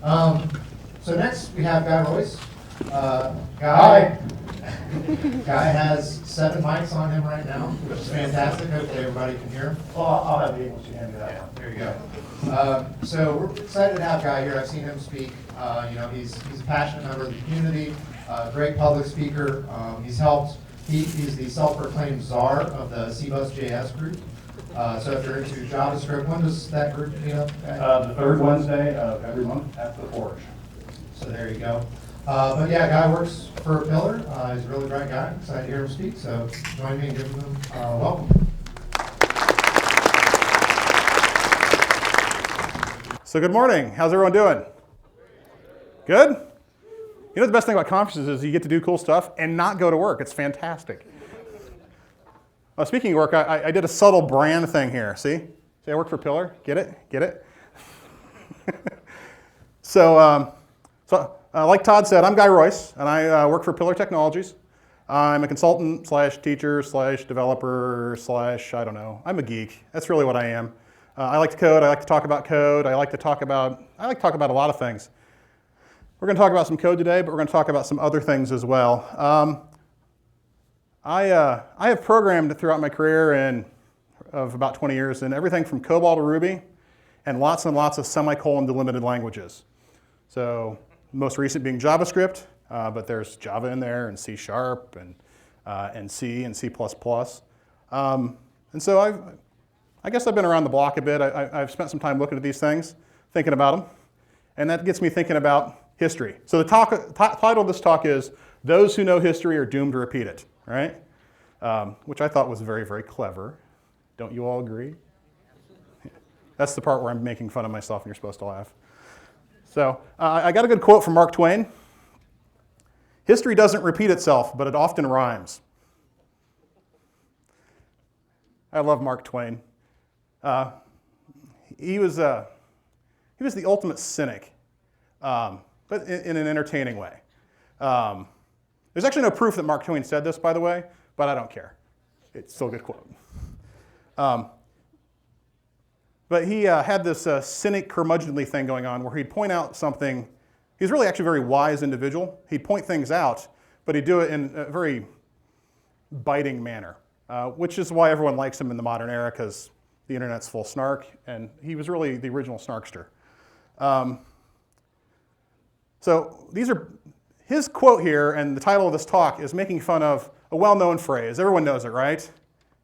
So next we have Guy Royse. Hi. Guy has 7 mics on him right now, which is fantastic. Hopefully everybody can hear him. Well, I'll have the English hand me that one. There you go. So we're excited to have Guy here. I've seen him speak. He's a passionate member of the community, great public speaker. He's the self-proclaimed czar of the CBus.js group. So if you're into JavaScript, when does that group meet up? The third Wednesday of every month at the Forge. So there you go. But yeah, Guy works for Pillar. He's a really bright guy. Excited to hear him speak. So join me in giving him welcome. So good morning. How's everyone doing? Good? You know the best thing about conferences is you get to do cool stuff and not go to work. It's fantastic. Speaking of work, I did a subtle brand thing here. See, I work for Pillar. Get it? Get it? So like Todd said, I'm Guy Royse, and I work for Pillar Technologies. I'm a consultant / teacher / developer / I don't know. I'm a geek. That's really what I am. I like to code. I like to talk about code. I like to talk about a lot of things. We're going to talk about some code today, but we're going to talk about some other things as well. I have programmed throughout my career of about 20 years in everything from COBOL to Ruby and lots of semicolon delimited languages. So most recent being JavaScript, but there's Java in there and C# and C and C++. And so I guess I've been around the block a bit. I've spent some time looking at these things, thinking about them, and that gets me thinking about history. So the title of this talk is Those Who Know History Are Doomed to Repeat It. Right? Which I thought was very, very clever. Don't you all agree? That's the part where I'm making fun of myself and you're supposed to laugh. So I got a good quote from Mark Twain. History doesn't repeat itself, but it often rhymes. I love Mark Twain. He was the ultimate cynic, but in an entertaining way. There's actually no proof that Mark Twain said this, by the way, but I don't care. It's still a good quote. But he had this cynic curmudgeonly thing going on where he'd point out something. He's really actually a very wise individual. He'd point things out, but he'd do it in a very biting manner, which is why everyone likes him in the modern era, because the internet's full of snark, and he was really the original snarkster. So these are his quote here, and the title of this talk is making fun of a well-known phrase. Everyone knows it, right?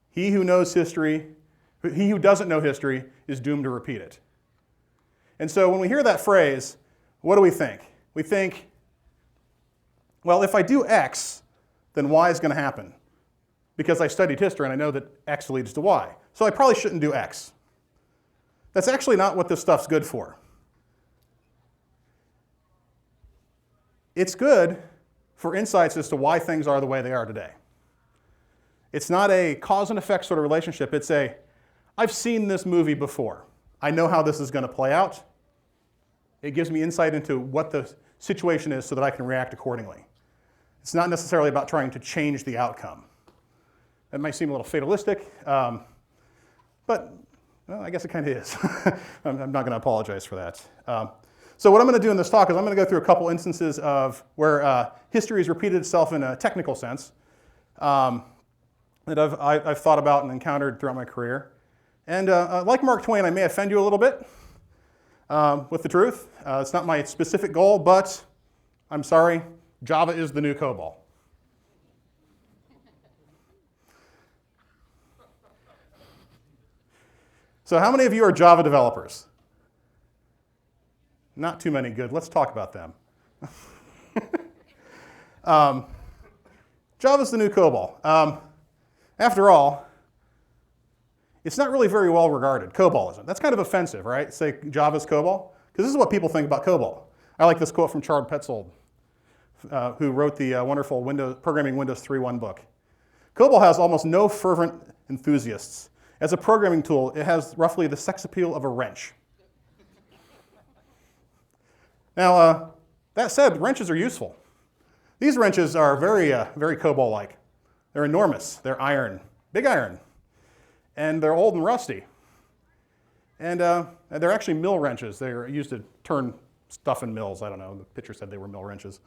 He who doesn't know history is doomed to repeat it. And so when we hear that phrase, what do we think? We think, well, if I do X, then Y is going to happen, because I studied history and I know that X leads to Y. So I probably shouldn't do X. That's actually not what this stuff's good for. It's good for insights as to why things are the way they are today. It's not a cause and effect sort of relationship. It's I've seen this movie before. I know how this is going to play out. It gives me insight into what the situation is so that I can react accordingly. It's not necessarily about trying to change the outcome. That might seem a little fatalistic, but well, I guess it kind of is. I'm not going to apologize for that. So what I'm going to do in this talk is I'm going to go through a couple instances of where history has repeated itself in a technical sense that I've thought about and encountered throughout my career. And like Mark Twain, I may offend you a little bit with the truth. It's not my specific goal, but I'm sorry, Java is the new COBOL. So how many of you are Java developers? Not too many. Good. Let's talk about them. Java's the new COBOL. After all, it's not really very well regarded. COBOL isn't. That's kind of offensive, right? Say Java's COBOL? Because this is what people think about COBOL. I like this quote from Charles Petzold, who wrote the wonderful Programming Windows 3.1 book. COBOL has almost no fervent enthusiasts. As a programming tool, it has roughly the sex appeal of a wrench. Now, that said, wrenches are useful. These wrenches are very COBOL-like. They're enormous. They're iron, big iron. And they're old and rusty. And they're actually mill wrenches. They're used to turn stuff in mills. I don't know. The picture said they were mill wrenches.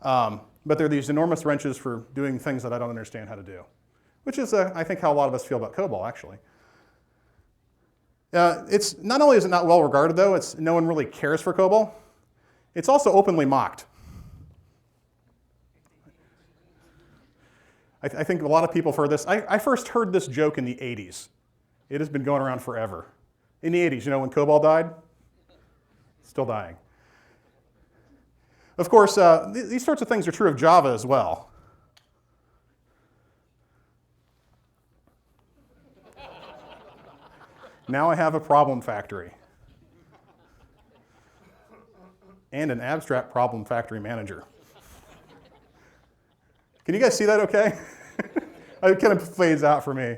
But they're these enormous wrenches for doing things that I don't understand how to do, which is, I think, how a lot of us feel about COBOL, actually. It's not only is it not well regarded, though, it's no one really cares for COBOL. It's also openly mocked. I think a lot of people have heard this. I first heard this joke in the 80s. It has been going around forever. In the 80s, you know, when COBOL died? Still dying. Of course, these sorts of things are true of Java as well. Now I have a problem factory. And an abstract problem factory manager. Can you guys see that okay? It kind of fades out for me.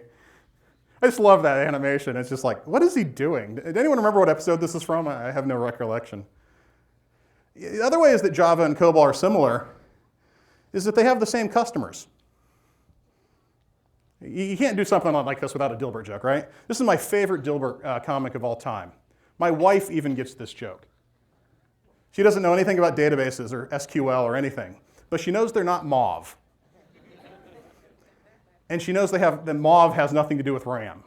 I just love that animation. It's just like, what is he doing? Did anyone remember what episode this is from? I have no recollection. The other way is that Java and COBOL are similar is that they have the same customers. You can't do something like this without a Dilbert joke, right? This is my favorite Dilbert comic of all time. My wife even gets this joke. She doesn't know anything about databases or SQL or anything, but she knows they're not mauve. And she knows the mauve has nothing to do with RAM.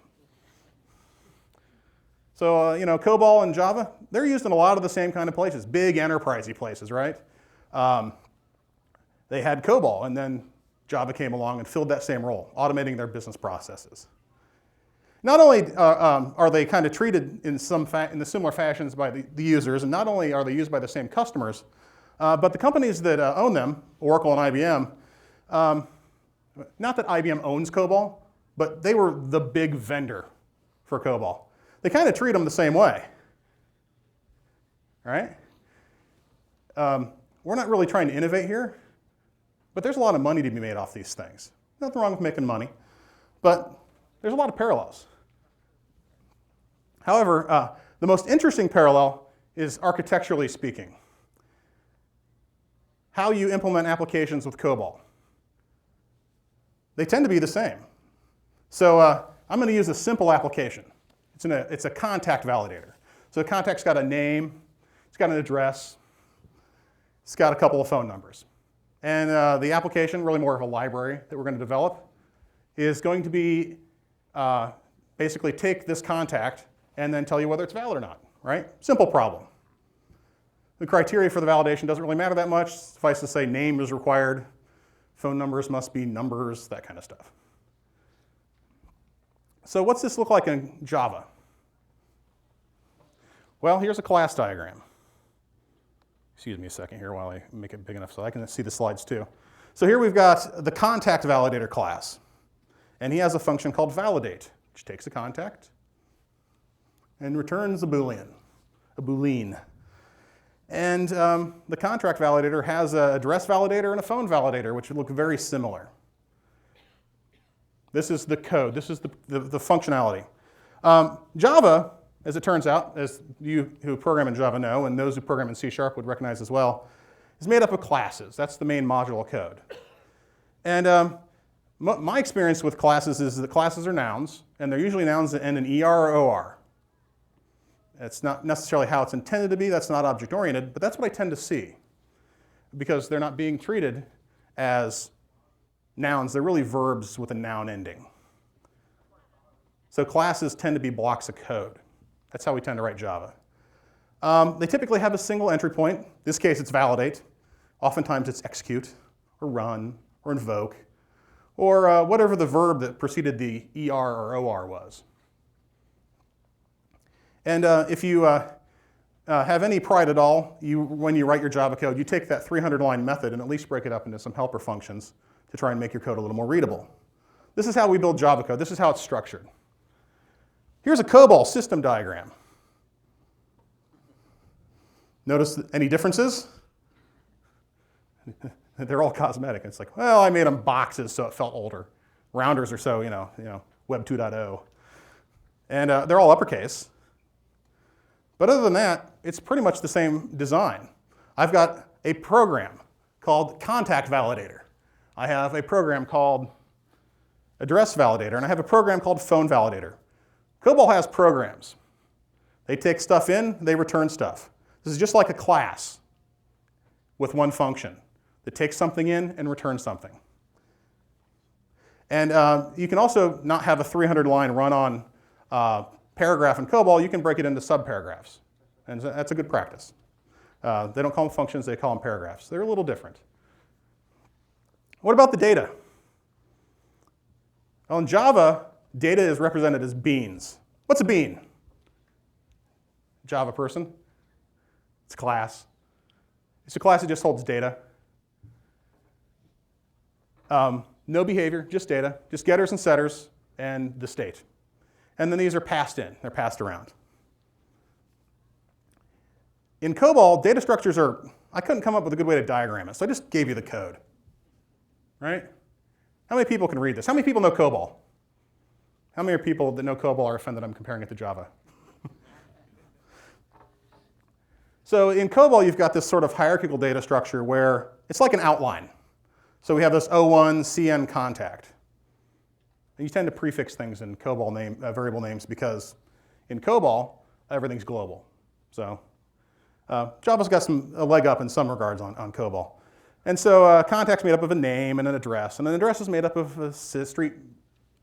So, you know, COBOL and Java, they're used in a lot of the same kind of places, big enterprisey places, right? They had COBOL, and then Java came along and filled that same role, automating their business processes. Not only are they kind of treated in the similar fashions by the users, and not only are they used by the same customers, but the companies that own them, Oracle and IBM, not that IBM owns COBOL, but they were the big vendor for COBOL. They kind of treat them the same way, all right? We're not really trying to innovate here, but there's a lot of money to be made off these things. Nothing wrong with making money, but there's a lot of parallels. However, the most interesting parallel is architecturally speaking. How you implement applications with COBOL. They tend to be the same. So I'm going to use a simple application. It's a contact validator. So the contact's got a name, it's got an address, it's got a couple of phone numbers. And the application, really more of a library that we're going to develop, is going to be basically take this contact and then tell you whether it's valid or not, right? Simple problem. The criteria for the validation doesn't really matter that much. Suffice to say, name is required, phone numbers must be numbers, that kind of stuff. So what's this look like in Java? Well, here's a class diagram. Excuse me a second here while I make it big enough so I can see the slides too. So here we've got the contact validator class. And he has a function called validate, which takes a contact and returns a Boolean. And the contract validator has an address validator and a phone validator, which look very similar. This is the code. This is the functionality. Java, as it turns out, as you who program in Java know, and those who program in C# would recognize as well, is made up of classes. That's the main module of code. And my experience with classes is that classes are nouns, and they're usually nouns that end in ER or OR. It's not necessarily how it's intended to be. That's not object-oriented, but that's what I tend to see, because they're not being treated as nouns. They're really verbs with a noun ending. So classes tend to be blocks of code. That's how we tend to write Java. They typically have a single entry point. In this case, it's validate. Oftentimes, it's execute, or run, or invoke, or whatever the verb that preceded the ER or OR was. And if you have any pride at all, when you write your Java code, you take that 300-line method and at least break it up into some helper functions to try and make your code a little more readable. This is how we build Java code. This is how it's structured. Here's a COBOL system diagram. Notice any differences? They're all cosmetic. It's like, well, I made them boxes so it felt older. Rounders are so, you know, Web 2.0. And they're all uppercase. But other than that, it's pretty much the same design. I've got a program called contact validator. I have a program called address validator, and I have a program called phone validator. COBOL has programs. They take stuff in, they return stuff. This is just like a class with one function that takes something in and returns something. And you can also not have a 300-line run-on paragraph in COBOL. You can break it into subparagraphs, and that's a good practice. They don't call them functions, they call them paragraphs. They're a little different. What about the data? Well, in Java, data is represented as beans. What's a bean? Java person? It's a class. It's a class that just holds data. No behavior, just data, just getters and setters, and the state. And then these are passed in, they're passed around. In COBOL, data structures are, I couldn't come up with a good way to diagram it, so I just gave you the code, right? How many people can read this? How many people know COBOL? How many people that know COBOL are offended I'm comparing it to Java? So in COBOL, you've got this sort of hierarchical data structure where it's like an outline. So we have this O1 CN contact. And you tend to prefix things in COBOL variable names because in COBOL, everything's global. So Java's got a leg up in some regards on COBOL. And so contact's made up of a name and an address an address is made up of a street,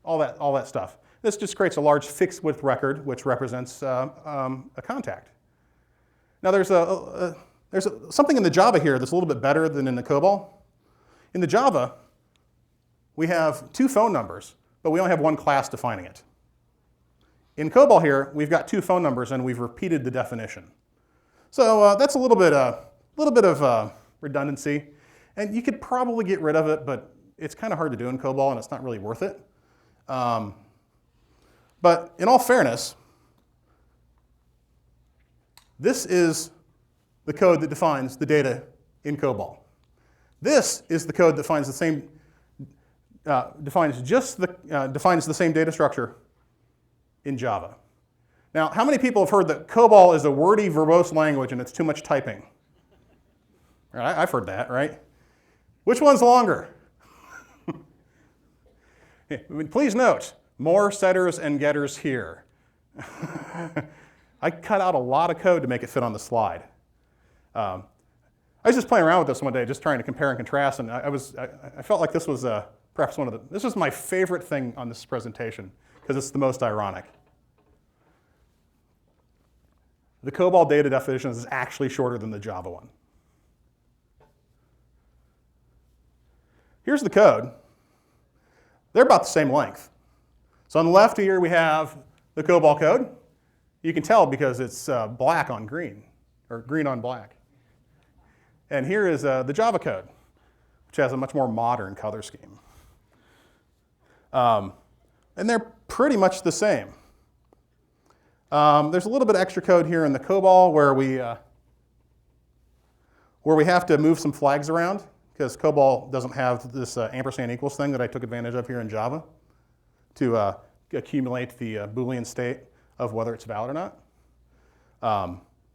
all that stuff. This just creates a large fixed width record, which represents a contact. Now there's something in the Java here that's a little bit better than in the COBOL. In the Java, we have 2 phone numbers, but we only have one class defining it. In COBOL here, we've got 2 phone numbers and we've repeated the definition. So that's a little bit of redundancy, and you could probably get rid of it, but it's kind of hard to do in COBOL and it's not really worth it. But in all fairness, this is the code that defines the data in COBOL. This is the code that defines the same data structure in Java. Now, how many people have heard that COBOL is a wordy, verbose language and it's too much typing? Right, I've heard that, right? Which one's longer? Please note, more setters and getters here. I cut out a lot of code to make it fit on the slide. I was just playing around with this one day, just trying to compare and contrast, and I felt like this was perhaps this is my favorite thing on this presentation, because it's the most ironic. The COBOL data definition is actually shorter than the Java one. Here's the code. They're about the same length. So on the left here, we have the COBOL code. You can tell because it's black on green, or green on black. And here is the Java code, which has a much more modern color scheme. And they're pretty much the same. There's a little bit of extra code here in the COBOL where we have to move some flags around, because COBOL doesn't have this ampersand equals thing that I took advantage of here in Java to accumulate the Boolean state of whether it's valid or not.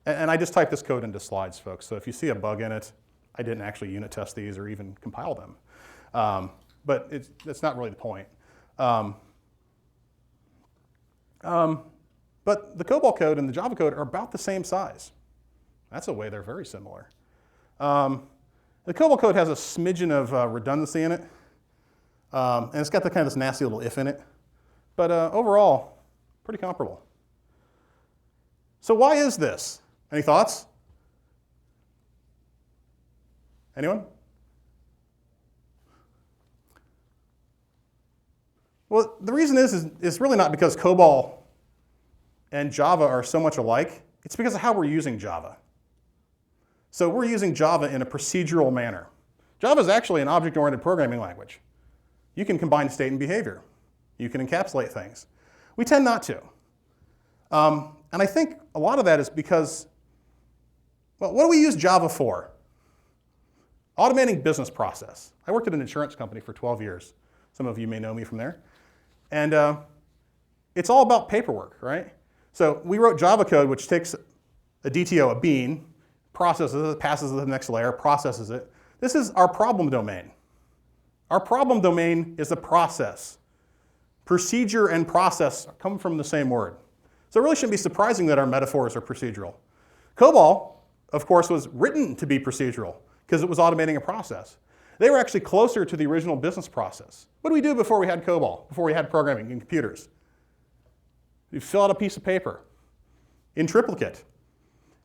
And I just typed this code into slides, folks. So if you see a bug in it, I didn't actually unit test these or even compile them. But that's not really the point. But the COBOL code and the Java code are about the same size. That's a way they're very similar. The COBOL code has a smidgen of redundancy in it. And it's got kind of this nasty little if in it. But overall, pretty comparable. So why is this? Any thoughts? Anyone? Well, the reason is really not because COBOL and Java are so much alike. It's because of how we're using Java. So we're using Java in a procedural manner. Java is actually an object-oriented programming language. You can combine state and behavior. You can encapsulate things. We tend not to. And I think a lot of that is because, well, what do we use Java for? Automating business process. I worked at an insurance company for 12 years. Some of you may know me from there. And it's all about paperwork, right? So we wrote Java code which takes a DTO, a bean, processes it, passes it to the next layer, processes it. This is our problem domain. Our problem domain is a process. Procedure and process come from the same word. So it really shouldn't be surprising that our metaphors are procedural. COBOL of course, was written to be procedural because it was automating a process. They were actually closer to the original business process. What did we do before we had COBOL, before we had programming in computers? You fill out a piece of paper in triplicate.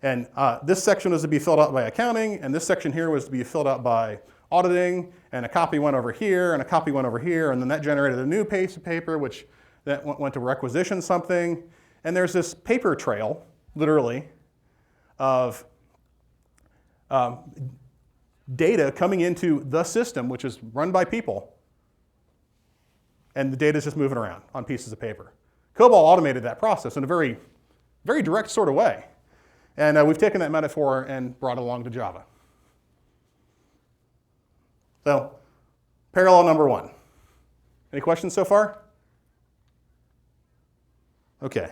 And this section was to be filled out by accounting, and this section here was to be filled out by auditing, and a copy went over here, and a copy went over here, and then that generated a new piece of paper, which then went to requisition something. And there's this paper trail, literally, of data coming into the system, which is run by people, and the data is just moving around on pieces of paper. COBOL automated that process in a very, very direct sort of way. And we've taken that metaphor and brought it along to Java. So, parallel number one. Any questions so far? Okay.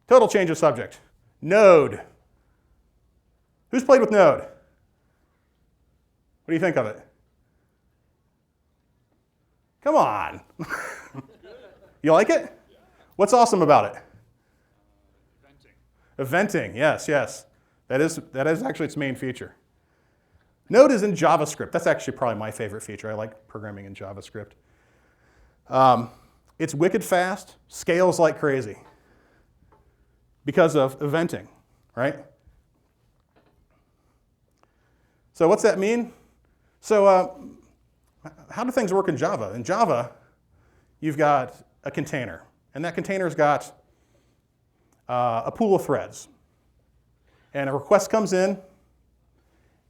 Total change of subject. Node. Who's played with Node? What do you think of it? Come on. You like it? What's awesome about it? Eventing, yes, yes. That is actually its main feature. Node is in JavaScript. That's actually probably my favorite feature. I like programming in JavaScript. It's wicked fast, scales like crazy because of eventing, right? So what's that mean? So how do things work in Java? In Java, you've got a container, and that container's got a pool of threads. And a request comes in,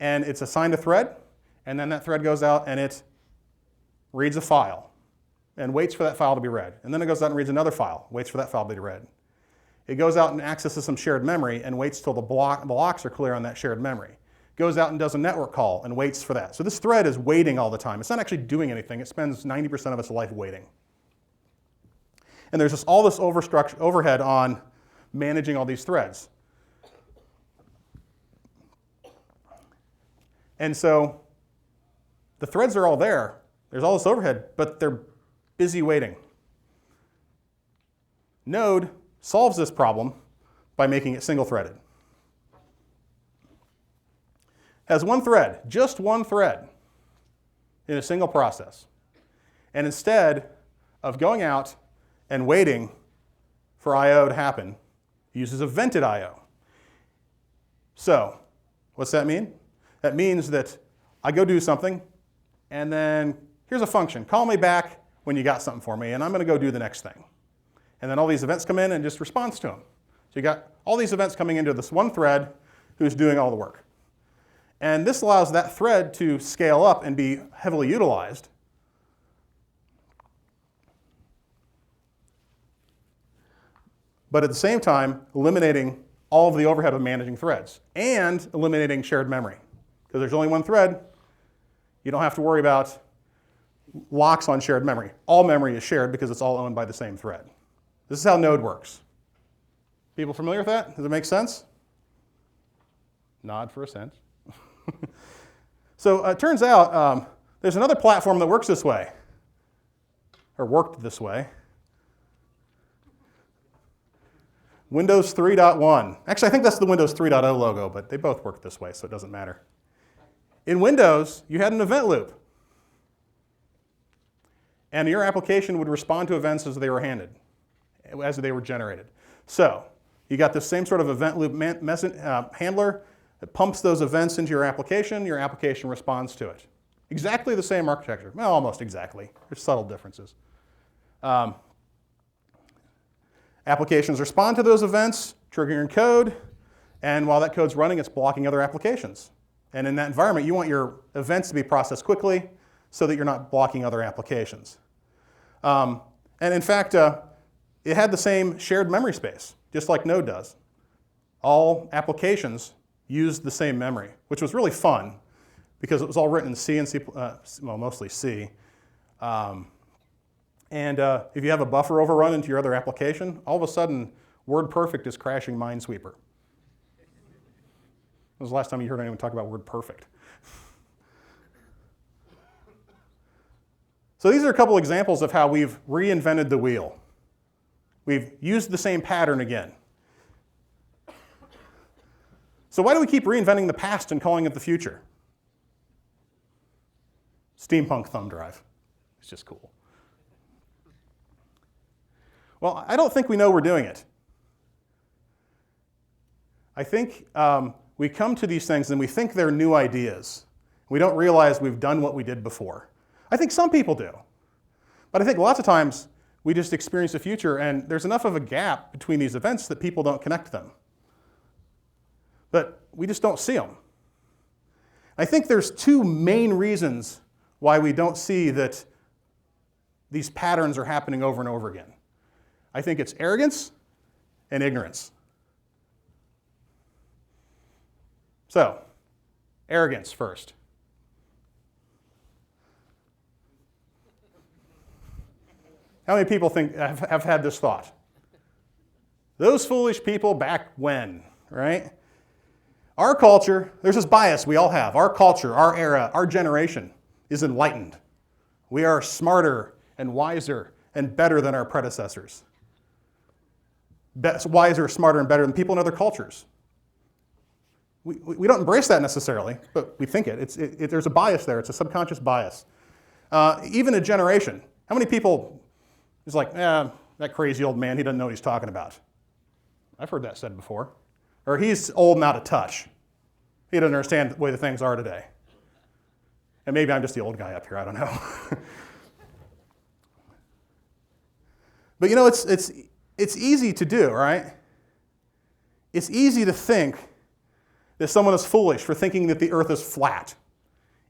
and it's assigned a thread, and then that thread goes out and it reads a file and waits for that file to be read. And then it goes out and reads another file, waits for that file to be read. It goes out and accesses some shared memory and waits till the blocks are clear on that shared memory. Goes out and does a network call and waits for that. So this thread is waiting all the time. It's not actually doing anything. It spends 90% of its life waiting. And there's all this overhead on managing all these threads. And so the threads are all there. There's all this overhead, but they're busy waiting. Node solves this problem by making it single-threaded. Has one thread, just one thread, in a single process. And instead of going out and waiting for I/O to happen, it uses evented I/O. So, what's that mean? That means that I go do something, and then here's a function. Call me back when you got something for me, and I'm going to go do the next thing. And then all these events come in and just responds to them. So you got all these events coming into this one thread who's doing all the work. And this allows that thread to scale up and be heavily utilized. But at the same time, eliminating all of the overhead of managing threads and eliminating shared memory. Because there's only one thread, you don't have to worry about locks on shared memory. All memory is shared because it's all owned by the same thread. This is how Node works. People familiar with that? Does it make sense? Nod for a sense. So it turns out there's another platform that works this way, or worked this way. Windows 3.1. Actually, I think that's the Windows 3.0 logo, but they both work this way, so it doesn't matter. In Windows, you had an event loop. And your application would respond to events as they were handed, as they were generated. So you got this same sort of event loop handler that pumps those events into your application responds to it. Exactly the same architecture. Well, almost exactly. There's subtle differences. Applications respond to those events, triggering code, and while that code's running, it's blocking other applications. And in that environment, you want your events to be processed quickly so that you're not blocking other applications. And in fact, it had the same shared memory space, just like Node does. All applications used the same memory, which was really fun because it was all written in C and C, well, mostly C. And if you have a buffer overrun into your other application, all of a sudden, WordPerfect is crashing Minesweeper. When was the last time you heard anyone talk about WordPerfect? So these are a couple examples of how we've reinvented the wheel. We've used the same pattern again. So why do we keep reinventing the past and calling it the future? Steampunk thumb drive. It's just cool. Well, I don't think we know we're doing it. I think we come to these things and we think they're new ideas. We don't realize we've done what we did before. I think some people do. But I think lots of times we just experience the future and there's enough of a gap between these events that people don't connect them. But we just don't see them. I think there's two main reasons why we don't see that these patterns are happening over and over again. I think it's arrogance and ignorance. So, arrogance first. How many people think have had this thought? Those foolish people back when, right? Our culture, there's this bias we all have. Our culture, our era, our generation is enlightened. We are smarter and wiser and better than our predecessors. Wiser, smarter, and better than people in other cultures. We don't embrace that necessarily, but we think it. There's a bias there. It's a subconscious bias. Even a generation. How many people is like, that crazy old man, he doesn't know what he's talking about. I've heard that said before. Or he's old and out of touch. He doesn't understand the way the things are today. And maybe I'm just the old guy up here, I don't know. But you know, it's easy to do, right? It's easy to think that someone is foolish for thinking that the earth is flat.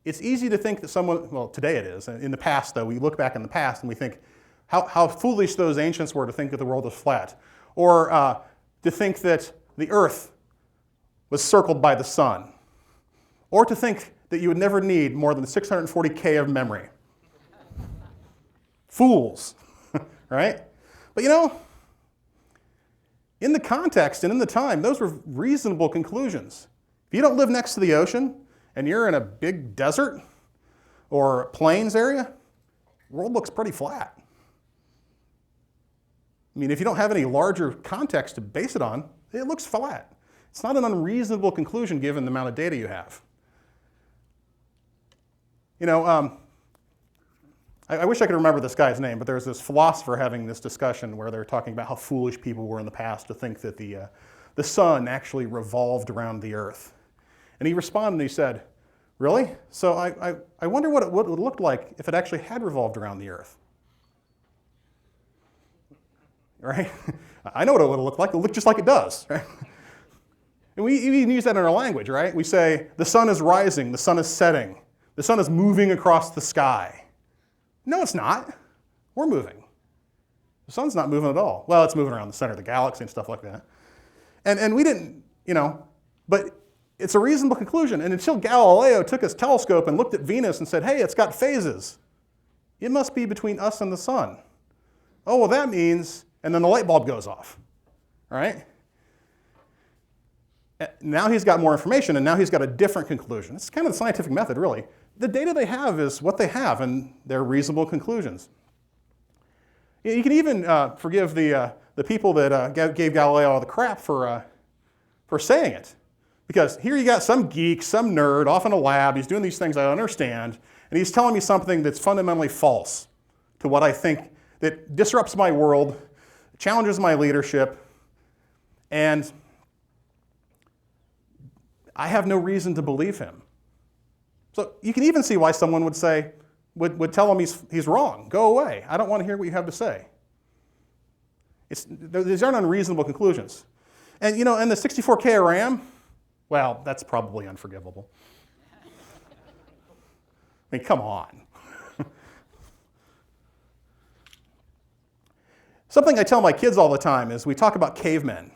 It's easy to think that someone, well, today it is. In the past, though, we look back in the past and we think how foolish those ancients were to think that the world was flat. Or to think that the earth was circled by the sun. Or to think that you would never need more than 640K of memory. Fools, right? But you know, in the context and in the time, those were reasonable conclusions. If you don't live next to the ocean and you're in a big desert or plains area, the world looks pretty flat. I mean, if you don't have any larger context to base it on, it looks flat. It's not an unreasonable conclusion given the amount of data you have. You know, I wish I could remember this guy's name, but there's this philosopher having this discussion where they're talking about how foolish people were in the past to think that the sun actually revolved around the earth. And he responded and he said, really? So I wonder what it would look like if it actually had revolved around the earth. Right? I know what it would look like. It would look just like it does. Right? And we even use that in our language, right? We say, the sun is rising, the sun is setting, the sun is moving across the sky. No, it's not. We're moving. The sun's not moving at all. Well, it's moving around the center of the galaxy and stuff like that. And we didn't, you know, but it's a reasonable conclusion. And until Galileo took his telescope and looked at Venus and said, hey, it's got phases. It must be between us and the sun. Oh, well, that means, and then the light bulb goes off, all right? Now he's got more information, and now he's got a different conclusion. It's kind of the scientific method, really. The data they have is what they have, and they're reasonable conclusions. You can even forgive the people that gave Galileo all the crap for saying it. Because here you got some geek, some nerd off in a lab, he's doing these things I don't understand, and he's telling me something that's fundamentally false to what I think, that disrupts my world, challenges my leadership, and I have no reason to believe him. So you can even see why someone would say, would tell him he's wrong. Go away. I don't want to hear what you have to say. These aren't unreasonable conclusions. And you know, and the 64K of RAM, well, that's probably unforgivable. I mean, come on. Something I tell my kids all the time is we talk about cavemen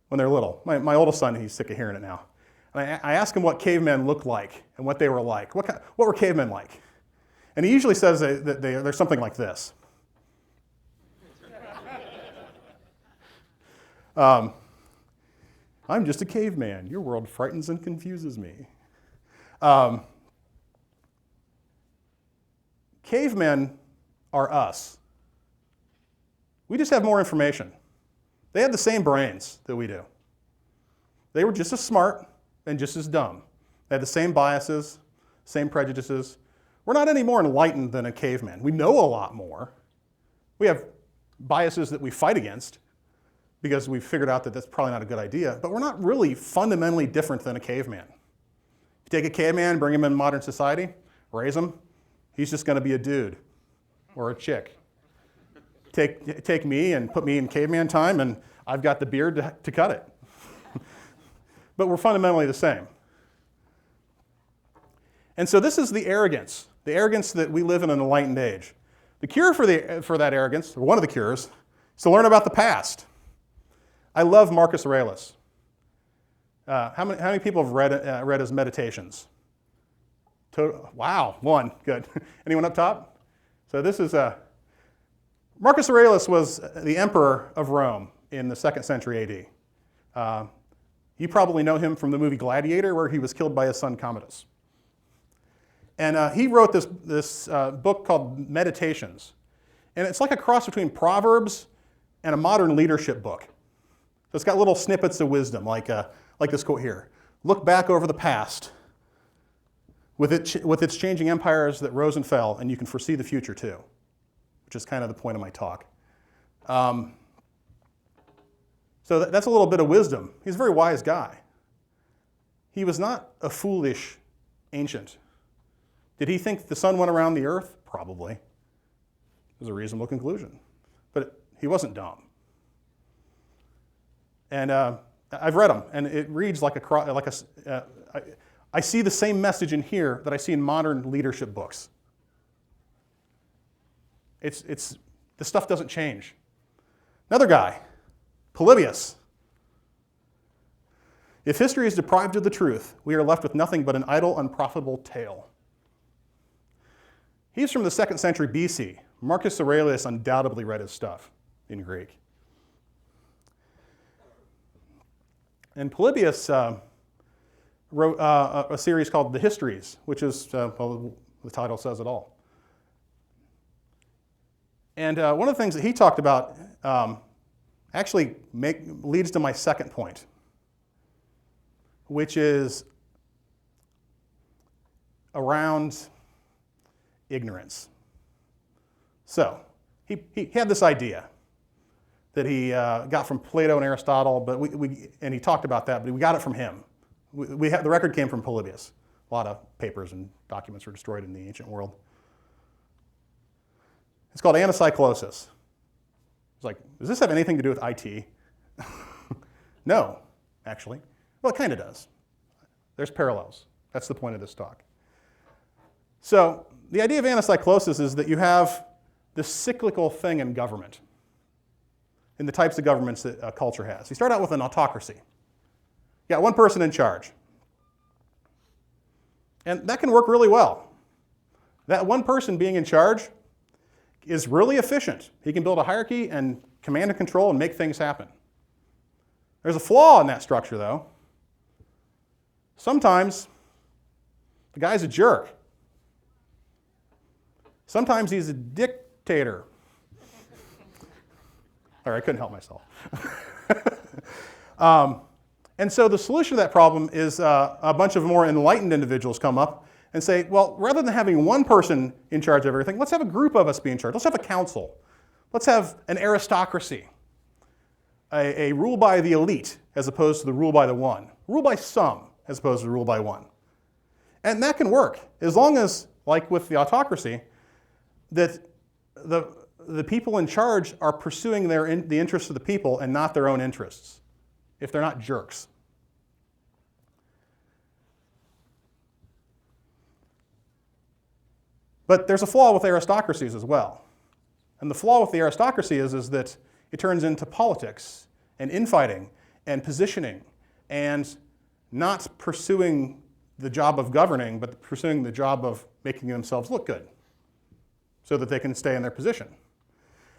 when they're little. My oldest son, he's sick of hearing it now. And I ask him what cavemen looked like and what they were like. What were cavemen like? And he usually says that they're something like this. I'm just a caveman. Your world frightens and confuses me. Cavemen are us. We just have more information. They have the same brains that we do. They were just as smart and just as dumb. They had the same biases, same prejudices. We're not any more enlightened than a caveman. We know a lot more. We have biases that we fight against because we've figured out that that's probably not a good idea, but we're not really fundamentally different than a caveman. You take a caveman, bring him in modern society, raise him, he's just going to be a dude or a chick. Take me and put me in caveman time, and I've got the beard to cut it. But we're fundamentally the same. And so this is the arrogance that we live in an enlightened age. The cure for that arrogance, or one of the cures, is to learn about the past. I love Marcus Aurelius. How many people have read his meditations? Wow, one, good. Anyone up top? So this is Marcus Aurelius was the emperor of Rome in the 2nd century AD. You probably know him from the movie Gladiator, where he was killed by his son Commodus. And he wrote this book called Meditations. And it's like a cross between Proverbs and a modern leadership book. So it's got little snippets of wisdom, like this quote here. Look back over the past with its changing empires that rose and fell, and you can foresee the future too, which is kind of the point of my talk. So that's a little bit of wisdom. He's a very wise guy. He was not a foolish ancient. Did he think the sun went around the earth? Probably. It was a reasonable conclusion. But he wasn't dumb. And I've read them, and it reads like I see the same message in here that I see in modern leadership books. The stuff doesn't change. Another guy, Polybius. If history is deprived of the truth, we are left with nothing but an idle, unprofitable tale. He's from the 2nd century BC. Marcus Aurelius undoubtedly read his stuff in Greek. And Polybius wrote a series called The Histories, which is, well, the title says it all. And one of the things that he talked about actually leads to my second point, which is around ignorance. So he had this idea that he got from Plato and Aristotle, and he talked about that, but we got it from him. The record came from Polybius. A lot of papers and documents were destroyed in the ancient world. It's called anacyclosis. It's like, does this have anything to do with IT? No, actually. Well, it kind of does. There's parallels. That's the point of this talk. So the idea of anacyclosis is that you have this cyclical thing in government, in the types of governments that a culture has. You start out with an autocracy. You got one person in charge. And that can work really well. That one person being in charge is really efficient. He can build a hierarchy and command and control and make things happen. There's a flaw in that structure, though. Sometimes the guy's a jerk. Sometimes he's a dictator. All right, I couldn't help myself. And so the solution to that problem is a bunch of more enlightened individuals come up and say, well, rather than having one person in charge of everything, let's have a group of us be in charge. Let's have a council. Let's have an aristocracy, a rule by the elite as opposed to the rule by the one. Rule by some as opposed to rule by one. And that can work as long as, like with the autocracy, that the people in charge are pursuing the interests of the people and not their own interests, if they're not jerks. But there's a flaw with aristocracies as well. And the flaw with the aristocracy is that it turns into politics and infighting and positioning and not pursuing the job of governing, but pursuing the job of making themselves look good so that they can stay in their position.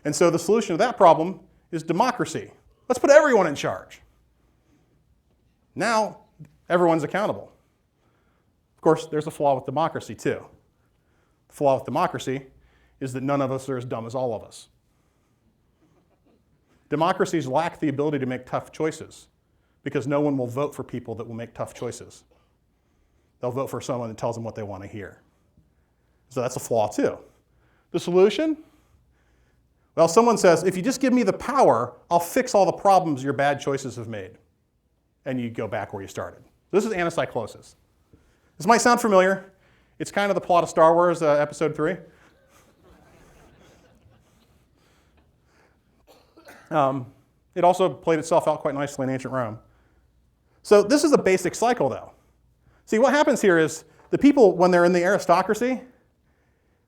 And so the solution to that problem is democracy. Let's put everyone in charge. Now, everyone's accountable. Of course, there's a flaw with democracy, too. The flaw with democracy is that none of us are as dumb as all of us. Democracies lack the ability to make tough choices. because no one will vote for people that will make tough choices. They'll vote for someone that tells them what they want to hear. So that's a flaw too. The solution? Well, someone says, if you just give me the power, I'll fix all the problems your bad choices have made. And you go back where you started. This is anacyclosis. This might sound familiar. It's kind of the plot of Star Wars Episode 3. It also played itself out quite nicely in ancient Rome. So this is a basic cycle, though. See, what happens here is the people, when they're in the aristocracy,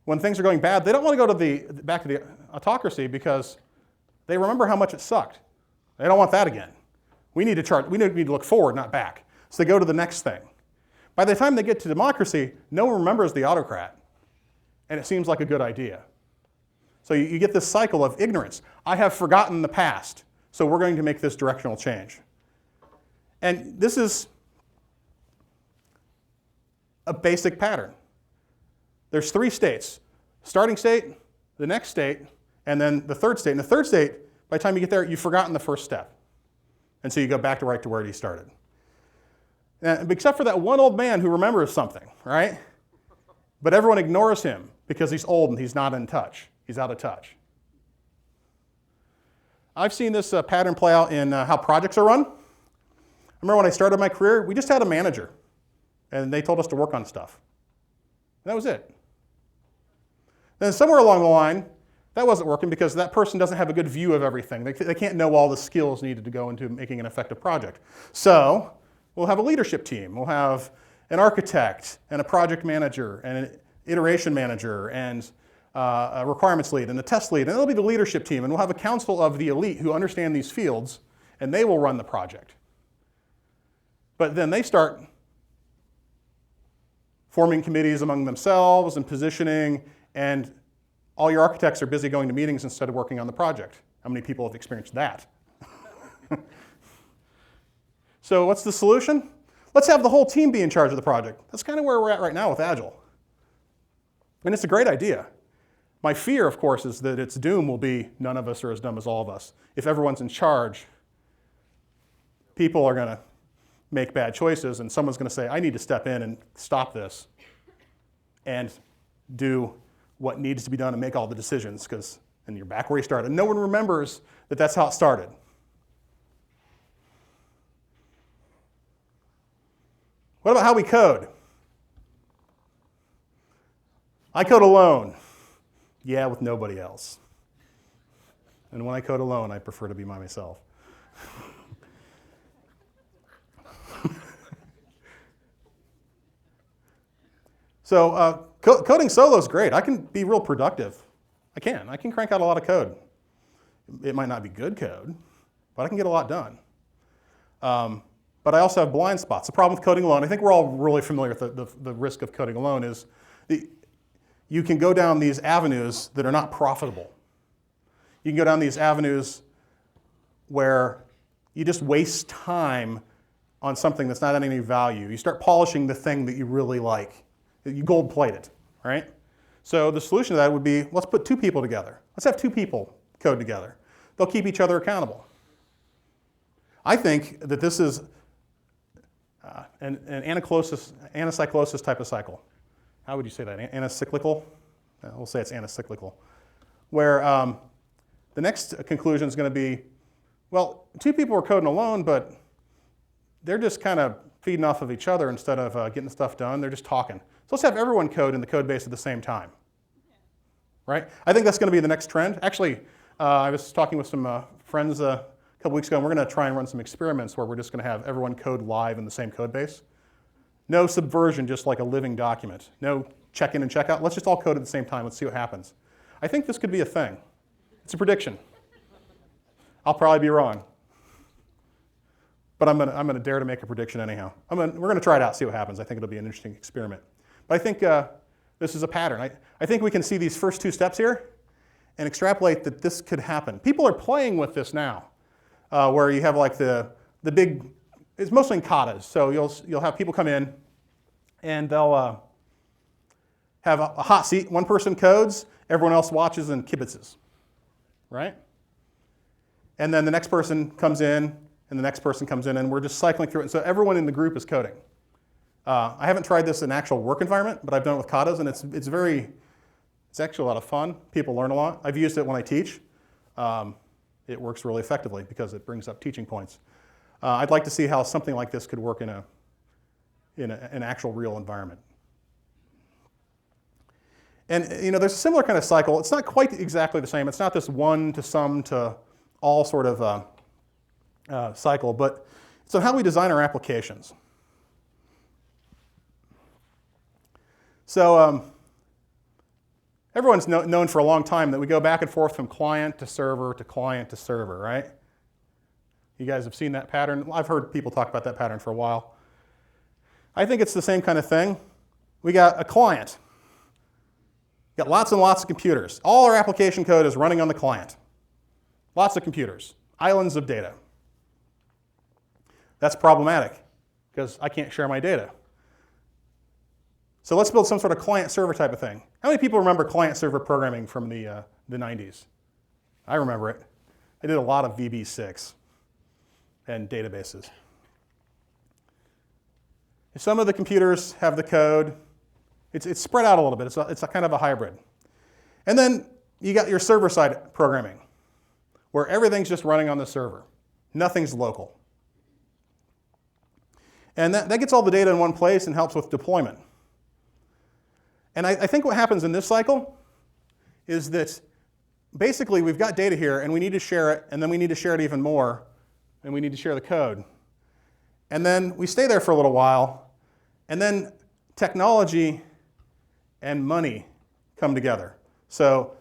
when things are going bad, they don't want to go back to the autocracy because they remember how much it sucked. They don't want that again. We need to look forward, not back. So they go to the next thing. By the time they get to democracy, no one remembers the autocrat, and it seems like a good idea. So you get this cycle of ignorance. I have forgotten the past, so we're going to make this directional change. And this is a basic pattern. There's 3 states: starting state, the next state, and then the third state. And the third state, by the time you get there, you've forgotten the first step. And so you go back to right to where you started. And except for that one old man who remembers something, right? But everyone ignores him because he's old and he's not in touch. He's out of touch. I've seen this pattern play out in how projects are run. I remember when I started my career, we just had a manager, and they told us to work on stuff. And that was it. Then somewhere along the line, that wasn't working because that person doesn't have a good view of everything. They can't know all the skills needed to go into making an effective project. So we'll have a leadership team. We'll have an architect and a project manager and an iteration manager and a requirements lead and a test lead. And it'll be the leadership team. And we'll have a council of the elite who understand these fields, and they will run the project. But then they start forming committees among themselves and positioning, and all your architects are busy going to meetings instead of working on the project. How many people have experienced that? So what's the solution? Let's have the whole team be in charge of the project. That's kind of where we're at right now with Agile. And it's a great idea. My fear, of course, is that its doom will be none of us are as dumb as all of us. If everyone's in charge, people are going to make bad choices, and someone's going to say, I need to step in and stop this and do what needs to be done and make all the decisions, and you're back where you started. No one remembers that that's how it started. What about how we code? I code alone. Yeah, with nobody else. And when I code alone, I prefer to be by myself. So coding solo is great. I can be real productive. I can crank out a lot of code. It might not be good code, but I can get a lot done. But I also have blind spots. The problem with coding alone, I think we're all really familiar with the risk of coding alone, is you can go down these avenues that are not profitable. You can go down these avenues where you just waste time on something that's not adding any value. You start polishing the thing that you really like. You gold plate it, right? So the solution to that would be, let's put 2 people together. Let's have 2 people code together. They'll keep each other accountable. I think that this is an anacyclosis type of cycle. How would you say that? Anacyclical? We'll say it's anacyclical. Where the next conclusion is going to be, well, 2 people are coding alone, but they're just kind of feeding off of each other instead of getting stuff done. They're just talking. So let's have everyone code in the code base at the same time. Right? I think that's going to be the next trend. Actually, I was talking with some friends a couple weeks ago, and we're going to try and run some experiments where we're just going to have everyone code live in the same code base. No subversion, just like a living document. No check-in and check-out. Let's just all code at the same time. Let's see what happens. I think this could be a thing. It's a prediction. I'll probably be wrong. But I'm going to dare to make a prediction anyhow. We're going to try it out, see what happens. I think it'll be an interesting experiment. But I think this is a pattern. I think we can see these first 2 steps here and extrapolate that this could happen. People are playing with this now, where you have like the big, it's mostly in katas. So you'll have people come in and they'll have a hot seat. One person codes, everyone else watches and kibitzes, right? And then the next person comes in and the next person comes in, and we're just cycling through it. And so everyone in the group is coding. I haven't tried this in an actual work environment, but I've done it with katas, and it's actually a lot of fun. People learn a lot. I've used it when I teach. It works really effectively because it brings up teaching points. I'd like to see how something like this could work in an actual real environment. And there's a similar kind of cycle. It's not quite exactly the same. It's not this one to some to all sort of cycle, but it's on how we design our applications. So everyone's known for a long time that we go back and forth from client to server to client to server, right? You guys have seen that pattern. I've heard people talk about that pattern for a while. I think it's the same kind of thing. We got a client. Got lots and lots of computers. All our application code is running on the client. Lots of computers, islands of data. That's problematic because I can't share my data. So let's build some sort of client-server type of thing. How many people remember client-server programming from the 90s? I remember it. I did a lot of VB6 and databases. Some of the computers have the code. It's spread out a little bit. It's a kind of a hybrid. And then you got your server-side programming, where everything's just running on the server. Nothing's local. And that gets all the data in one place and helps with deployment. And I think what happens in this cycle is that basically we've got data here and we need to share it, and then we need to share it even more, and we need to share the code. And then we stay there for a little while, and then technology and money come together. So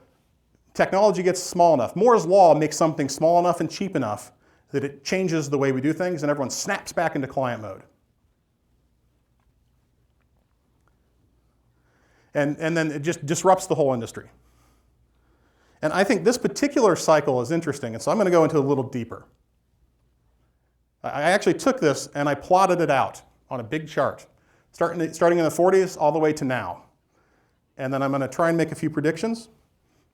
technology gets small enough. Moore's law makes something small enough and cheap enough that it changes the way we do things, and everyone snaps back into client mode. And then it just disrupts the whole industry. And I think this particular cycle is interesting, and so I'm going to go into it a little deeper. I actually took this and I plotted it out on a big chart, starting in the 40s all the way to now. And then I'm going to try and make a few predictions,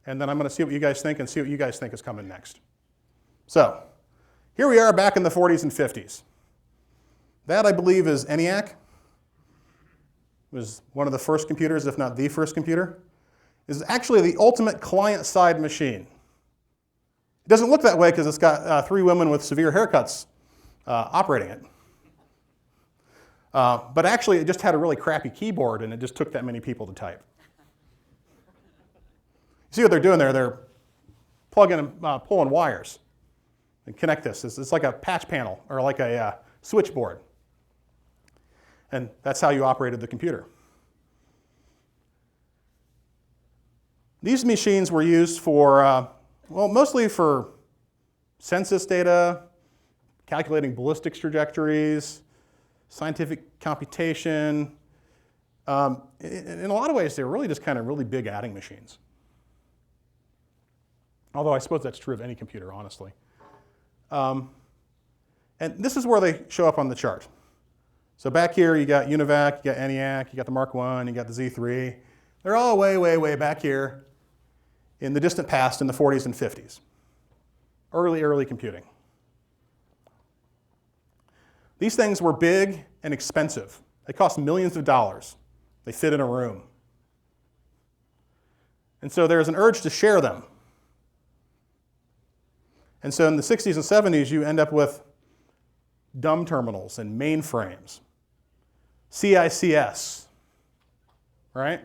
and then I'm going to see what you guys think and see what you guys think is coming next. So here we are back in the 40s and 50s. That, I believe, is ENIAC. It was one of the first computers, if not the first computer. It is actually the ultimate client-side machine. It doesn't look that way because it's got 3 women with severe haircuts operating it. But actually, it just had a really crappy keyboard, and it just took that many people to type. You see what they're doing there? They're plugging and pulling wires and connect this. It's like a patch panel or like a switchboard. And that's how you operated the computer. These machines were used for, mostly for census data, calculating ballistics trajectories, scientific computation. In a lot of ways, they were really just kind of really big adding machines. Although I suppose that's true of any computer, honestly. And this is where they show up on the chart. So back here, you got UNIVAC, you got ENIAC, you got the Mark I, you got the Z3. They're all way, way, way back here in the distant past in the 40s and 50s. Early computing. These things were big and expensive. They cost millions of dollars. They fit in a room. And so there's an urge to share them. And so in the 60s and 70s, you end up with dumb terminals and mainframes. CICS, right?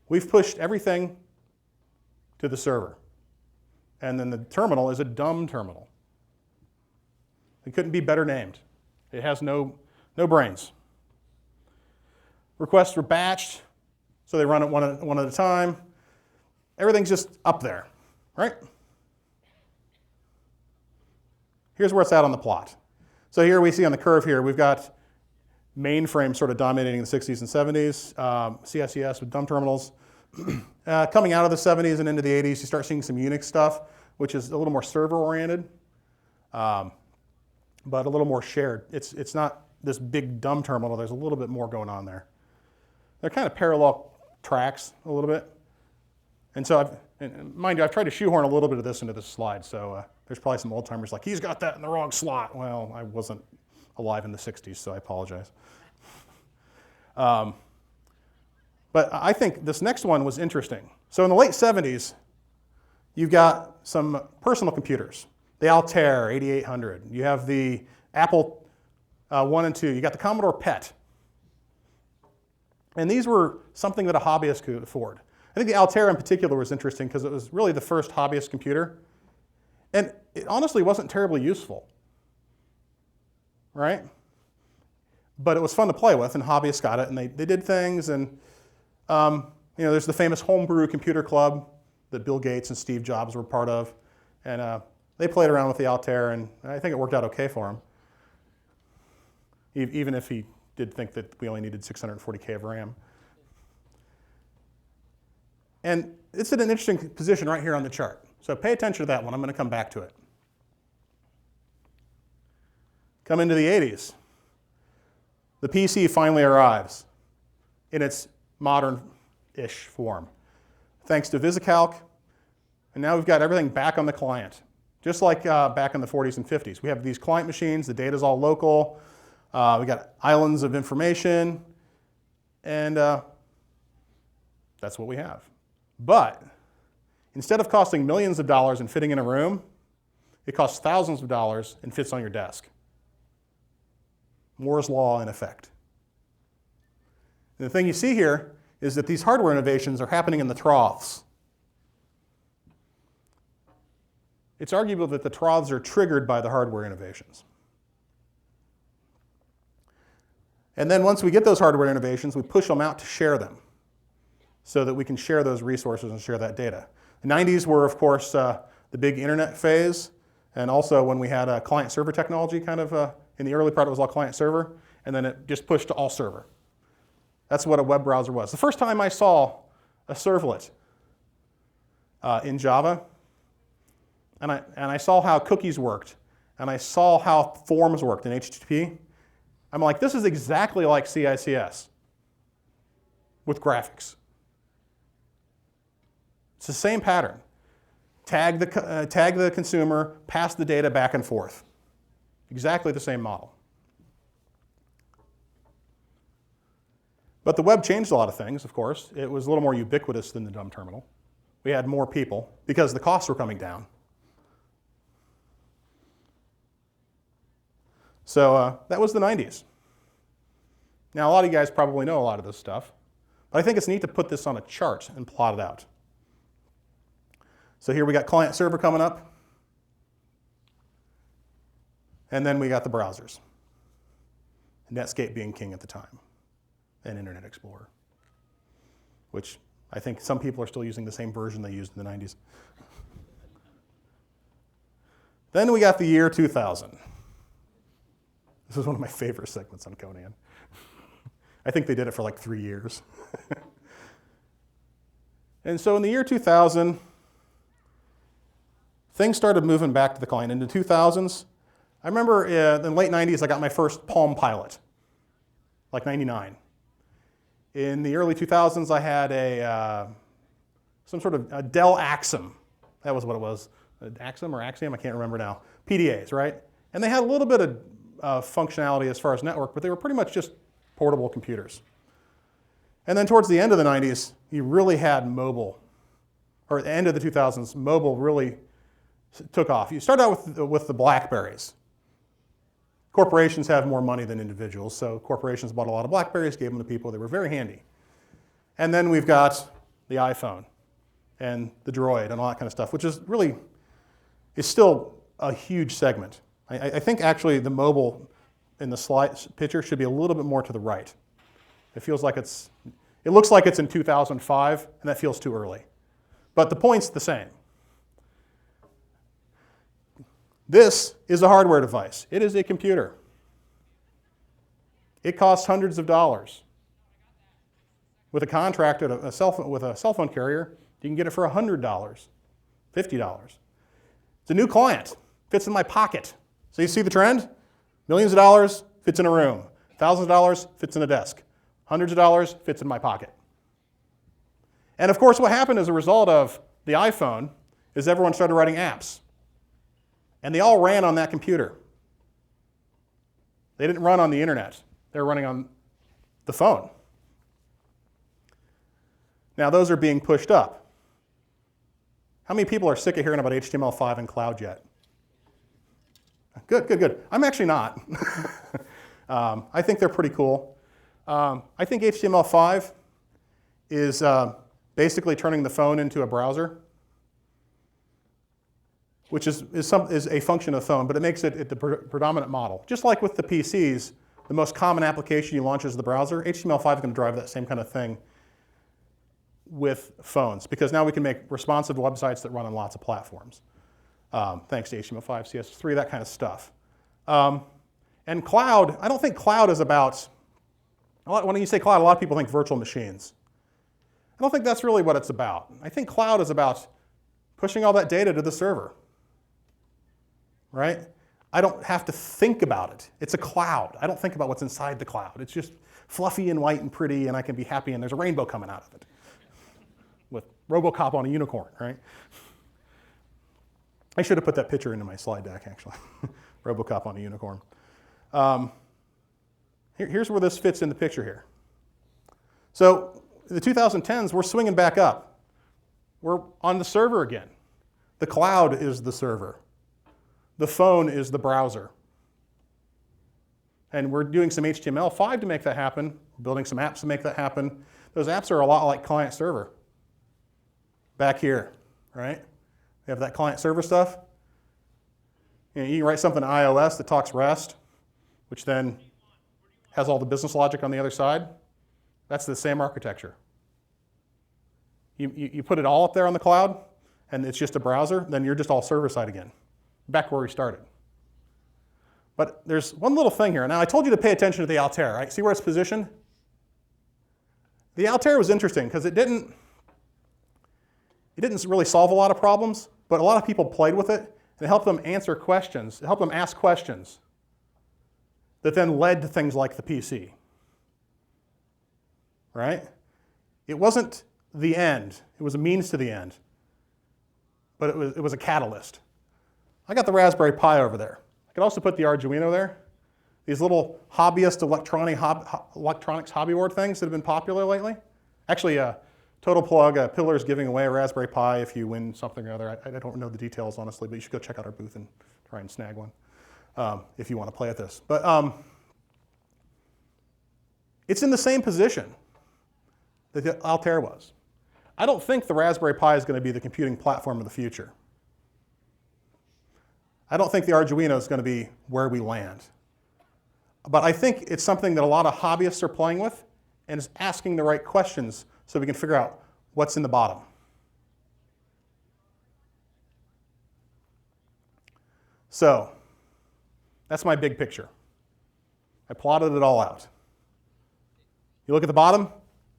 We've pushed everything to the server. And then the terminal is a dumb terminal. It couldn't be better named. It has no brains. Requests were batched, so they run it one at a time. Everything's just up there, right? Here's where it's at on the plot. So here we see on the curve here, we've got mainframe sort of dominating the 60s and 70s, CICS with dumb terminals. Coming out of the 70s and into the 80s, you start seeing some Unix stuff, which is a little more server-oriented, but a little more shared. It's not this big dumb terminal. There's a little bit more going on there. They're kind of parallel tracks a little bit. And so, and mind you, I've tried to shoehorn a little bit of this into this slide, so there's probably some old timers like, he's got that in the wrong slot. Well, I wasn't alive in the 60s, so I apologize. But I think this next one was interesting. So in the late 70s, you've got some personal computers. The Altair 8800. You have the Apple 1 and 2. You got the Commodore PET. And these were something that a hobbyist could afford. I think the Altair in particular was interesting because it was really the first hobbyist computer. And it honestly wasn't terribly useful, right? But it was fun to play with, and hobbyists got it, and they did things. And there's the famous Homebrew Computer Club that Bill Gates and Steve Jobs were part of. And they played around with the Altair, and I think it worked out okay for him, even if he did think that we only needed 640K of RAM. And it's in an interesting position right here on the chart. So pay attention to that one. I'm going to come back to it. Come into the 80s. The PC finally arrives in its modern-ish form, thanks to VisiCalc. And now we've got everything back on the client, just like back in the 40s and 50s. We have these client machines. The data's all local. We got islands of information. And that's what we have. But instead of costing millions of dollars and fitting in a room, it costs thousands of dollars and fits on your desk. Moore's law in effect. And the thing you see here is that these hardware innovations are happening in the troughs. It's arguable that the troughs are triggered by the hardware innovations. And then once we get those hardware innovations, we push them out to share them so that we can share those resources and share that data. The 90s were, of course, the big internet phase, and also when we had a client-server technology kind of, in the early part it was all client-server, and then it just pushed to all server. That's what a web browser was. The first time I saw a servlet in Java, and I saw how cookies worked, and I saw how forms worked in HTTP, I'm like, this is exactly like CICS with graphics. It's the same pattern. Tag the consumer, pass the data back and forth. Exactly the same model. But the web changed a lot of things, of course. It was a little more ubiquitous than the dumb terminal. We had more people because the costs were coming down. So that was the 90s. Now, a lot of you guys probably know a lot of this stuff, but I think it's neat to put this on a chart and plot it out. So here we got client-server coming up, and then we got the browsers. Netscape being king at the time, and Internet Explorer, which I think some people are still using the same version they used in the 90s. Then we got the year 2000. This is one of my favorite segments on Conan. I think they did it for like 3 years. And so in the year 2000, things started moving back to the client. In the 2000s, I remember in the late 90s, I got my first Palm Pilot, like 99. In the early 2000s, I had some sort of a Dell Axum. That was what it was. Axum or Axiom, I can't remember now. PDAs, right? And they had a little bit of functionality as far as network, but they were pretty much just portable computers. And then towards the end of the 90s, you really had mobile, or at the end of the 2000s, mobile really took off. You started out with the BlackBerries. Corporations have more money than individuals, so corporations bought a lot of BlackBerries, gave them to people. They were very handy. And then we've got the iPhone and the Droid and all that kind of stuff, which is really, is still a huge segment. I think actually the mobile in the slide picture should be a little bit more to the right. It feels like it looks like it's in 2005, and that feels too early. But the point's the same. This is a hardware device. It is a computer. It costs hundreds of dollars. With a contract with a cell phone carrier, you can get it for $100, $50. It's a new client. Fits in my pocket. So you see the trend? Millions of dollars fits in a room. Thousands of dollars fits in a desk. Hundreds of dollars fits in my pocket. And of course, what happened as a result of the iPhone is everyone started writing apps. And they all ran on that computer. They didn't run on the internet. They were running on the phone. Now those are being pushed up. How many people are sick of hearing about HTML5 and cloud yet? Good, good, good. I'm actually not. I think they're pretty cool. I think HTML5 is basically turning the phone into a browser, which is a function of the phone, but it makes it the predominant model. Just like with the PCs, the most common application you launch is the browser. HTML5 is going to drive that same kind of thing with phones, because now we can make responsive websites that run on lots of platforms, thanks to HTML5, CSS3, that kind of stuff. And cloud, I don't think cloud is about, when you say cloud, a lot of people think virtual machines. I don't think that's really what it's about. I think cloud is about pushing all that data to the server, right? I don't have to think about it. It's a cloud. I don't think about what's inside the cloud. It's just fluffy and white and pretty, and I can be happy, and there's a rainbow coming out of it with RoboCop on a unicorn, right? I should have put that picture into my slide deck, actually. RoboCop on a unicorn. Here's where this fits in the picture here. So in the 2010s, we're swinging back up. We're on the server again. The cloud is the server. The phone is the browser. And we're doing some HTML5 to make that happen, building some apps to make that happen. Those apps are a lot like client-server. Back here, right? We have that client-server stuff. You can write something in iOS that talks REST, which then has all the business logic on the other side. That's the same architecture. You put it all up there on the cloud, and it's just a browser, then you're just all server-side again, back where we started. But there's one little thing here. Now, I told you to pay attention to the Altair, right? See where it's positioned? The Altair was interesting because it didn't really solve a lot of problems, but a lot of people played with it, and it helped them answer questions. It helped them ask questions that then led to things like the PC, right? It wasn't the end. It was a means to the end, but it was a catalyst. I got the Raspberry Pi over there. I could also put the Arduino there. These little hobbyist electronics hobby board things that have been popular lately. Actually, total plug, Pillar's giving away a Raspberry Pi if you win something or other. I don't know the details, honestly, but you should go check out our booth and try and snag one if you want to play at this. But it's in the same position that the Altair was. I don't think the Raspberry Pi is going to be the computing platform of the future. I don't think the Arduino is going to be where we land. But I think it's something that a lot of hobbyists are playing with and is asking the right questions so we can figure out what's in the bottom. So that's my big picture. I plotted it all out. You look at the bottom,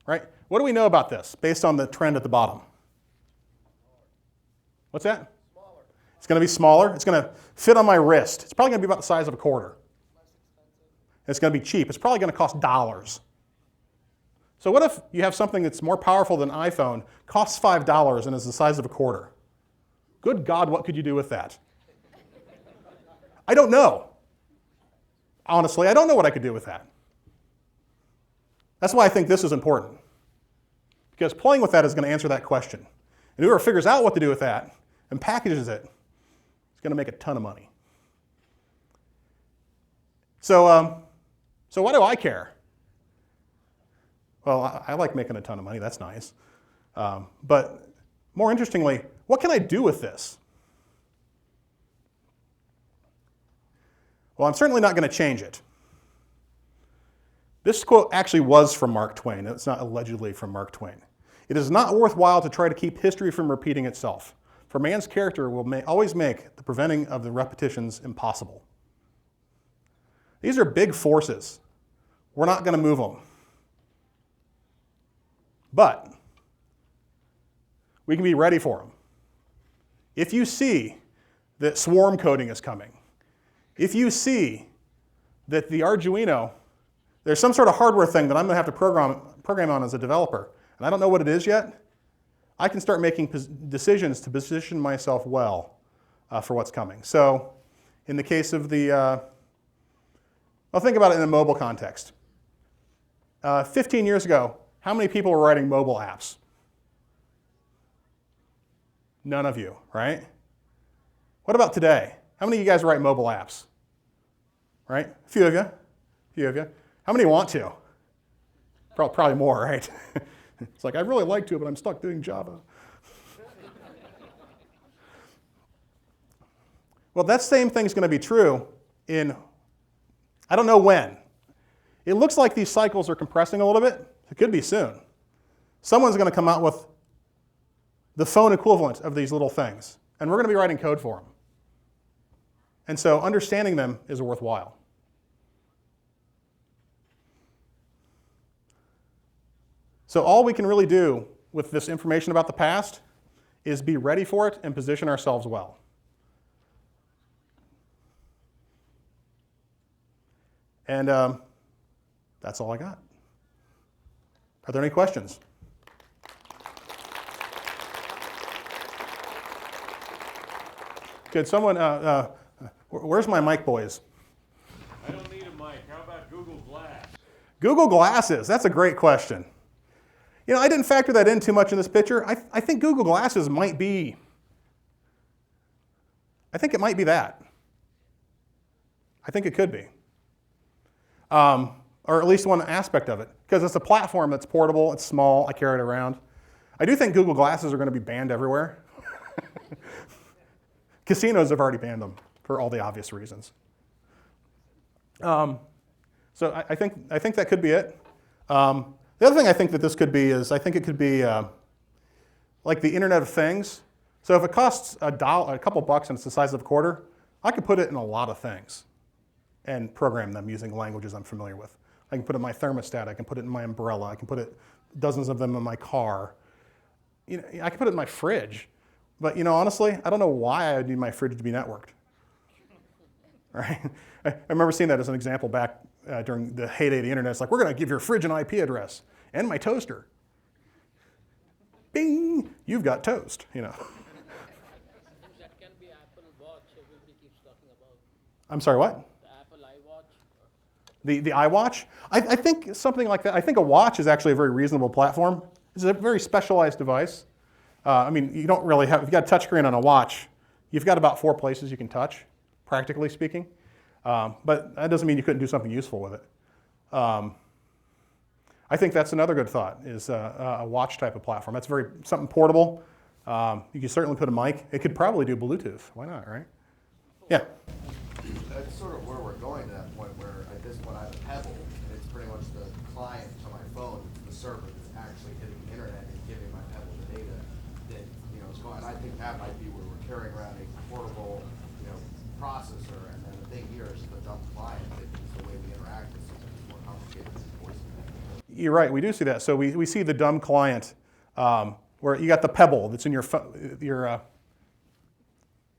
right? What do we know about this based on the trend at the bottom? What's that? Smaller. It's going to be smaller. It's going to fit on my wrist. It's probably going to be about the size of a quarter. It's going to be cheap. It's probably going to cost dollars. So what if you have something that's more powerful than an iPhone, costs $5 and is the size of a quarter? Good God, what could you do with that? I don't know. Honestly, I don't know what I could do with that. That's why I think this is important. Because playing with that is going to answer that question. And whoever figures out what to do with that and packages it is going to make a ton of money. So why do I care? Well, I like making a ton of money. That's nice. But more interestingly, what can I do with this? Well, I'm certainly not going to change it. This quote actually was from Mark Twain. It's not allegedly from Mark Twain. It is not worthwhile to try to keep history from repeating itself, for man's character will always make the preventing of the repetitions impossible. These are big forces. We're not going to move them. But we can be ready for them. If you see that swarm coding is coming, if you see that the Arduino, there's some sort of hardware thing that I'm going to have to program on as a developer, and I don't know what it is yet, I can start making decisions to position myself well for what's coming. So in the case of the, I'll think about it in a mobile context. 15 years ago, how many people were writing mobile apps? None of you, right? What about today? How many of you guys write mobile apps? Right? A few of you. A few of you. How many want to? Probably more, right? It's like, I'd really like to, but I'm stuck doing Java. Well, that same thing's going to be true in, I don't know when. It looks like these cycles are compressing a little bit. It could be soon. Someone's going to come out with the phone equivalent of these little things, and we're going to be writing code for them. And so understanding them is worthwhile. So all we can really do with this information about the past is be ready for it and position ourselves well. And that's all I got. Are there any questions? Could someone, where's my mic, boys? I don't need a mic. How about Google Glass? Google Glasses, that's a great question. You know, I didn't factor that in too much in this picture. I think Google Glasses might be, I think it might be that. I think it could be. Or at least one aspect of it, because it's a platform that's portable, it's small, I carry it around. I do think Google Glasses are going to be banned everywhere. Casinos have already banned them for all the obvious reasons. So I think that could be it. The other thing I think that this could be is I think it could be like the Internet of Things. So if it costs a couple bucks and it's the size of a quarter, I could put it in a lot of things and program them using languages I'm familiar with. I can put it in my thermostat, I can put it in my umbrella, I can put it, dozens of them in my car. You know, I can put it in my fridge. But you know, honestly, I don't know why I would need my fridge to be networked. Right? I remember seeing that as an example back during the heyday of the internet. It's like, we're going to give your fridge an IP address and my toaster. Bing! You've got toast, you know. That can be Apple Watch, everybody keeps talking about. I'm sorry, what? The Apple iWatch. The iWatch? I think something like that. I think a watch is actually a very reasonable platform. It's a very specialized device. I mean, you don't really have, if you've got a touchscreen on a watch, you've got about 4 places you can touch, practically speaking. But that doesn't mean you couldn't do something useful with it. I think that's another good thought, is a watch type of platform. That's something portable. You can certainly put a mic. It could probably do Bluetooth. Why not, right? Yeah. That's sort of where we're going to that point where at this point I have a Pebble, and it's pretty much the client to my phone, the server that's actually hitting the internet and giving my Pebble the data that is going. I think that might be where we're carrying around a portable processor, and then the thing here is the dumb client that is the way we interact with something that's more complicated than voice. You're right, we do see that. So we see the dumb client where you got the Pebble that's in your phone.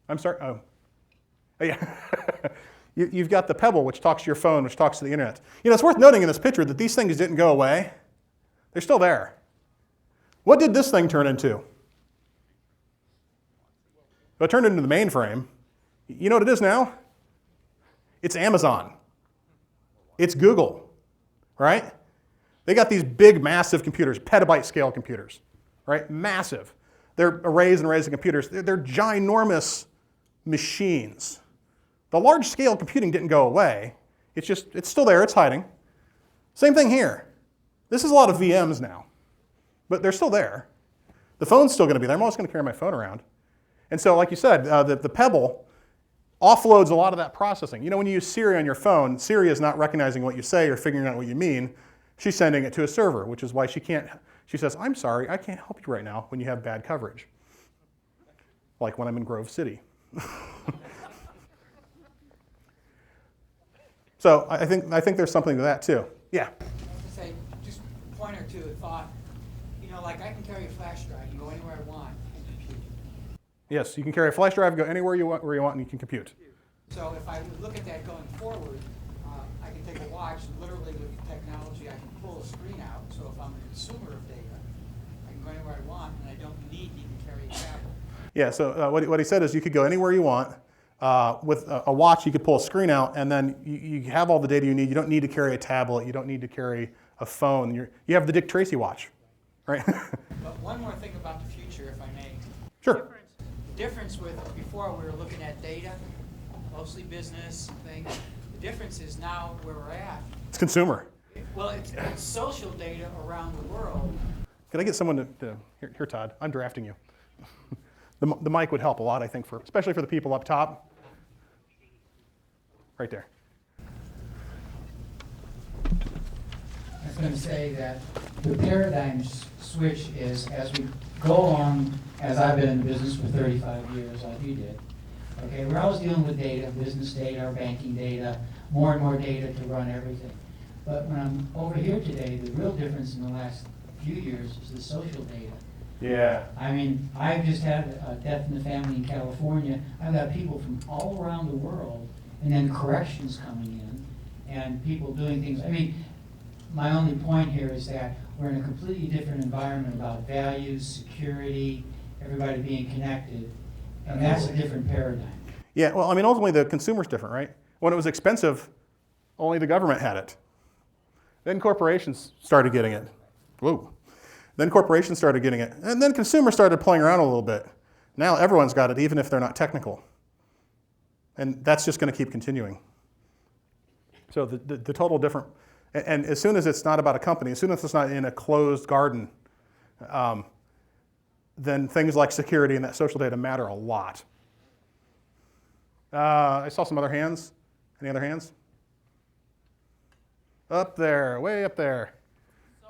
I'm sorry. Oh, yeah. You've got the Pebble, which talks to your phone, which talks to the internet. It's worth noting in this picture that these things didn't go away. They're still there. What did this thing turn into? Well, it turned into the mainframe. You know what it is now? It's Amazon. It's Google, right? They got these big, massive computers, petabyte scale computers, right? Massive. They're arrays and arrays of computers. They're ginormous machines. The large scale computing didn't go away. It's still there, it's hiding. Same thing here. This is a lot of VMs now, but they're still there. The phone's still going to be there. I'm always going to carry my phone around. And so, like you said, the Pebble offloads a lot of that processing. When you use Siri on your phone, Siri is not recognizing what you say or figuring out what you mean. She's sending it to a server, which is why she says, I'm sorry, I can't help you right now when you have bad coverage. Like when I'm in Grove City. So I think there's something to that too. Yeah? I was going to say, just a point or two of thought. Like I can carry a flash drive and go anywhere I want and compute. Yes, you can carry a flash drive, go anywhere you want, where you want, and you can compute. So if I look at that going forward, I can take a watch and literally with technology I can pull a screen out. So if I'm a consumer of data, I can go go anywhere I want, and I don't need to even carry a tablet. Yeah, so what he said is you could go anywhere you want. With a watch, you could pull a screen out, and then you have all the data you need. You don't need to carry a tablet. You don't need to carry a phone. You have the Dick Tracy watch, right? But one more thing about the future, if I may. Sure. The difference with before we were looking at data, mostly business things. The difference is now where we're at. It's consumer. Well, it's social data around the world. Can I get someone to here, Todd, I'm drafting you. The mic would help a lot, I think, especially for the people up top. Right there. I was going to say that the paradigm switch is as we go along, as I've been in the business for 35 years, like you did. Okay, we're always dealing with data, business data, our banking data, more and more data to run everything. But when I'm over here today, the real difference in the last few years is the social data. Yeah. I mean, I've just had a death in the family in California. I've got people from all around the world, and then corrections coming in, and people doing things. I mean, my only point here is that we're in a completely different environment about values, security, everybody being connected, and that's a different paradigm. Yeah, well, I mean, ultimately the consumer's different, right? When it was expensive, only the government had it. Then corporations started getting it. Whoa. Then corporations started getting it. And then consumers started playing around a little bit. Now everyone's got it, even if they're not technical. And that's just going to keep continuing. So the total different, and as soon as it's not about a company, as soon as it's not in a closed garden, then things like security and that social data matter a lot. I saw some other hands. Any other hands? Up there, way up there. So,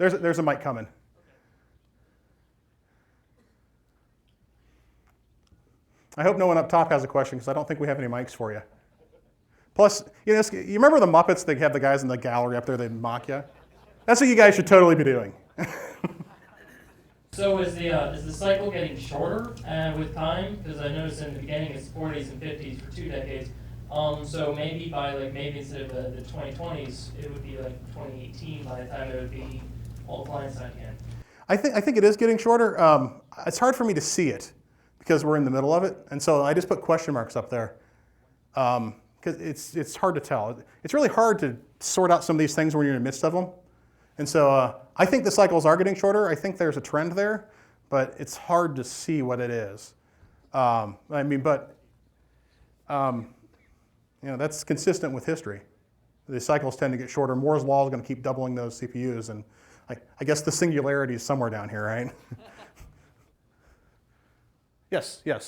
is the, There's a mic coming. I hope no one up top has a question because I don't think we have any mics for you. Plus, you remember the Muppets? They have the guys in the gallery up there, they mock you. That's what you guys should totally be doing. So is the cycle getting shorter with time? Because I noticed in the beginning it's 40s and 50s for 2 decades. So maybe by maybe instead of the 2020s, it would be like 2018 by the time it would be all clients on hand. I think it is getting shorter. It's hard for me to see it because we're in the middle of it, and so I just put question marks up there because it's hard to tell. It's really hard to sort out some of these things when you're in the midst of them, and so I think the cycles are getting shorter. I think there's a trend there, but it's hard to see what it is. That's consistent with history. The cycles tend to get shorter. Moore's law is going to keep doubling those CPUs, and I guess the singularity is somewhere down here, right? Yes. Yeah,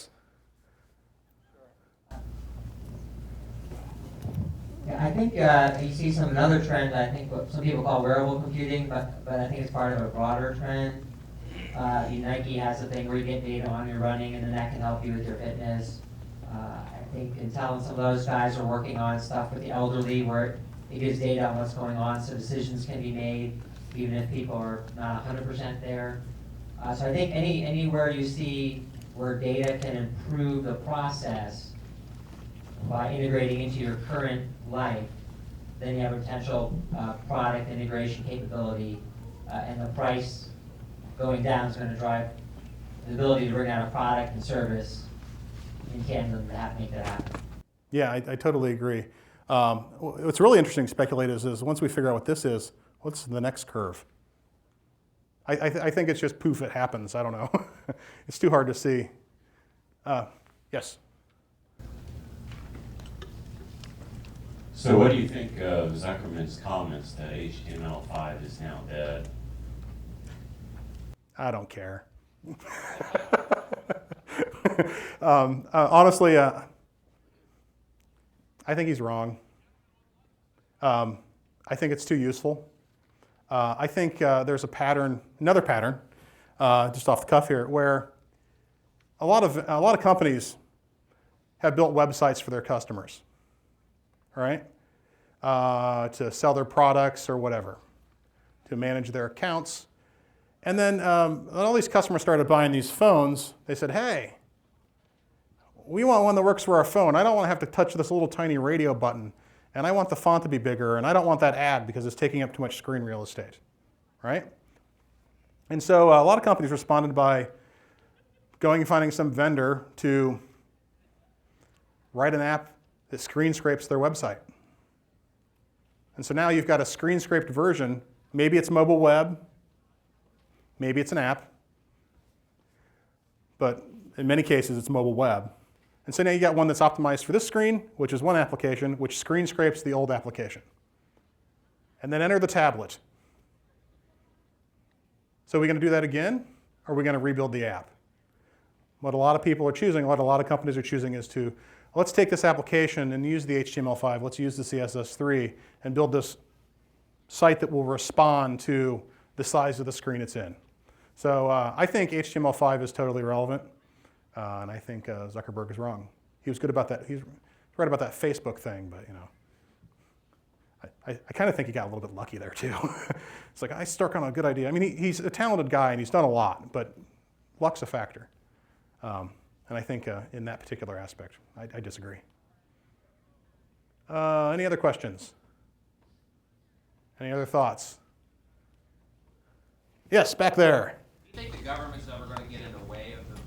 I think you see another trend. I think what some people call wearable computing, but I think it's part of a broader trend. Nike has a thing where you get data on your running, and then that can help you with your fitness. I think Intel and some of those guys are working on stuff with the elderly where it gives data on what's going on so decisions can be made even if people are not 100% there. So I think anywhere you see where data can improve the process by integrating into your current life, then you have a potential product integration capability, and the price going down is going to drive the ability to bring out a product and service in tandem to make that happen. Yeah, I totally agree. What's really interesting to speculate is once we figure out what this is, what's the next curve? I think it's just poof, it happens. I don't know. It's too hard to see. Yes? So what do you think of Zuckerman's comments that HTML5 is now dead? I don't care. Honestly, I think he's wrong. I think it's too useful. I think there's another pattern, just off the cuff here, where a lot of companies have built websites for their customers, right? To sell their products or whatever, to manage their accounts. And then when all these customers started buying these phones, they said, hey, we want one that works for our phone. I don't want to have to touch this little tiny radio button. And I want the font to be bigger. And I don't want that ad because it's taking up too much screen real estate, right? And so a lot of companies responded by going and finding some vendor to write an app that screen scrapes their website. And so now you've got a screen scraped version. Maybe it's mobile web, maybe it's an app, but in many cases it's mobile web. And so now you got one that's optimized for this screen, which is one application, which screen scrapes the old application. And then enter the tablet. So are we going to do that again, or are we going to rebuild the app? What a lot of people are choosing, what a lot of companies are choosing is to, let's take this application and use the HTML5, let's use the CSS3, and build this site that will respond to the size of the screen it's in. So I think HTML5 is totally relevant, and I think Zuckerberg is wrong. He was good about that. He's right about that Facebook thing, but you know, I kind of think he got a little bit lucky there too. It's like I struck on a good idea. I mean, he's a talented guy and he's done a lot, but luck's a factor. And I think in that particular aspect, I disagree. Any other questions? Any other thoughts? Yes, back there. Do you think the government's ever going to get in the way of the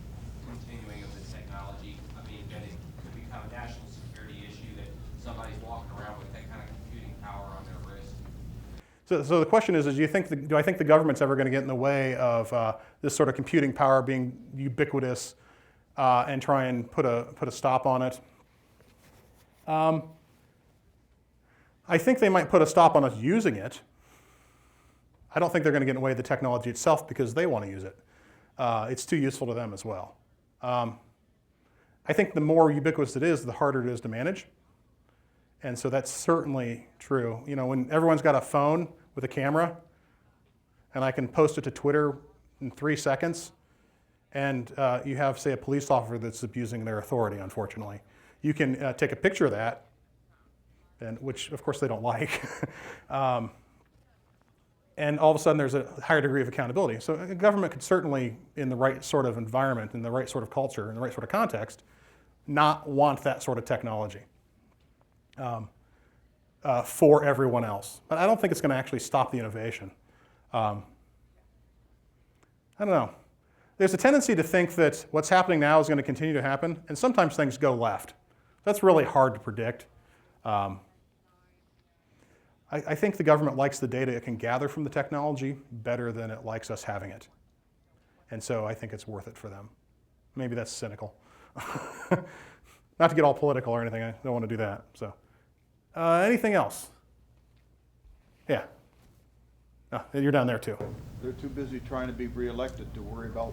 continuing of the technology? I mean, that it could become a national security issue that somebody's walking around with that kind of computing power on their wrist? So the question is do I think the government's ever going to get in the way of this sort of computing power being ubiquitous and try and put a stop on it? I think they might put a stop on us using it. I don't think they're going to get in the way of the technology itself because they want to use it. It's too useful to them as well. I think the more ubiquitous it is, the harder it is to manage. And so that's certainly true. You know, when everyone's got a phone with a camera, and I can post it to Twitter in 3 seconds, and you have, say, a police officer that's abusing their authority, unfortunately, you can take a picture of that, and which, of course, they don't like. And all of a sudden, there's a higher degree of accountability. So a government could certainly, in the right sort of environment, in the right sort of culture, in the right sort of context, not want that sort of technology for everyone else. But I don't think it's going to actually stop the innovation. I don't know. There's a tendency to think that what's happening now is going to continue to happen, and sometimes things go left. That's really hard to predict. I think the government likes the data it can gather from the technology better than it likes us having it. And so I think it's worth it for them. Maybe that's cynical. Not to get all political or anything, I don't want to do that. So, anything else? Yeah. Oh, you're down there too. They're too busy trying to be reelected to worry about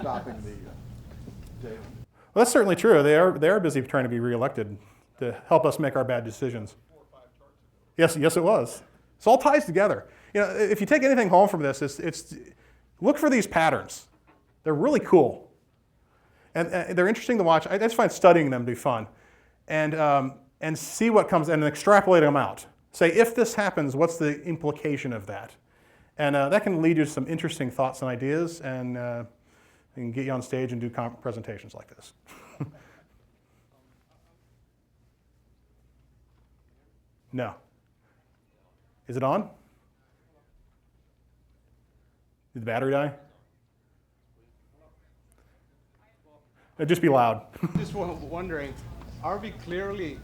stopping the data. Well, that's certainly true. They are busy trying to be reelected to help us make our bad decisions. Yes, it was. It all ties together. You know, if you take anything home from this, it's look for these patterns. They're really cool, and they're interesting to watch. I just find studying them to be fun, and see what comes and extrapolate them out. Say, if this happens, what's the implication of that? And that can lead you to some interesting thoughts and ideas, and get you on stage and do presentations like this. No. Is it on? Did the battery die? Just be loud. Just wondering, are we clearly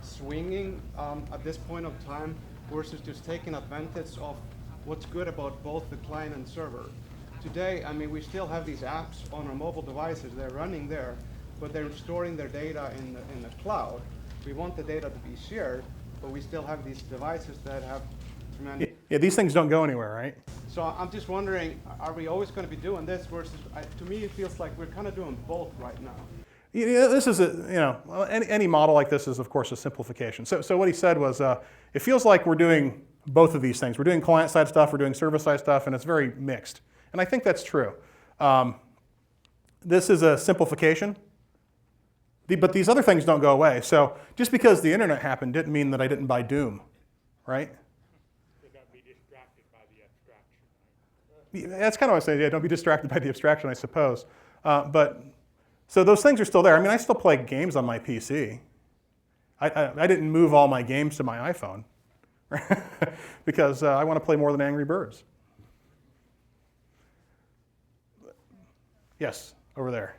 swinging at this point of time versus just taking advantage of what's good about both the client and server? Today, I mean, we still have these apps on our mobile devices. They're running there, but they're storing their data in the cloud. We want the data to be shared, but we still have these devices that have tremendous... Yeah, these things don't go anywhere, right? So I'm just wondering, are we always going to be doing this versus, to me, it feels like we're kind of doing both right now. Yeah, this is any model like this is, of course, a simplification. So what he said was, it feels like we're doing both of these things. We're doing client-side stuff, we're doing server-side stuff, and it's very mixed. And I think that's true. This is a simplification. But these other things don't go away. So just because the internet happened didn't mean that I didn't buy Doom, right? So don't be distracted by the abstraction. That's kind of what I say. Yeah, don't be distracted by the abstraction, I suppose. So those things are still there. I mean, I still play games on my PC. I didn't move all my games to my iPhone because I want to play more than Angry Birds. Yes, over there.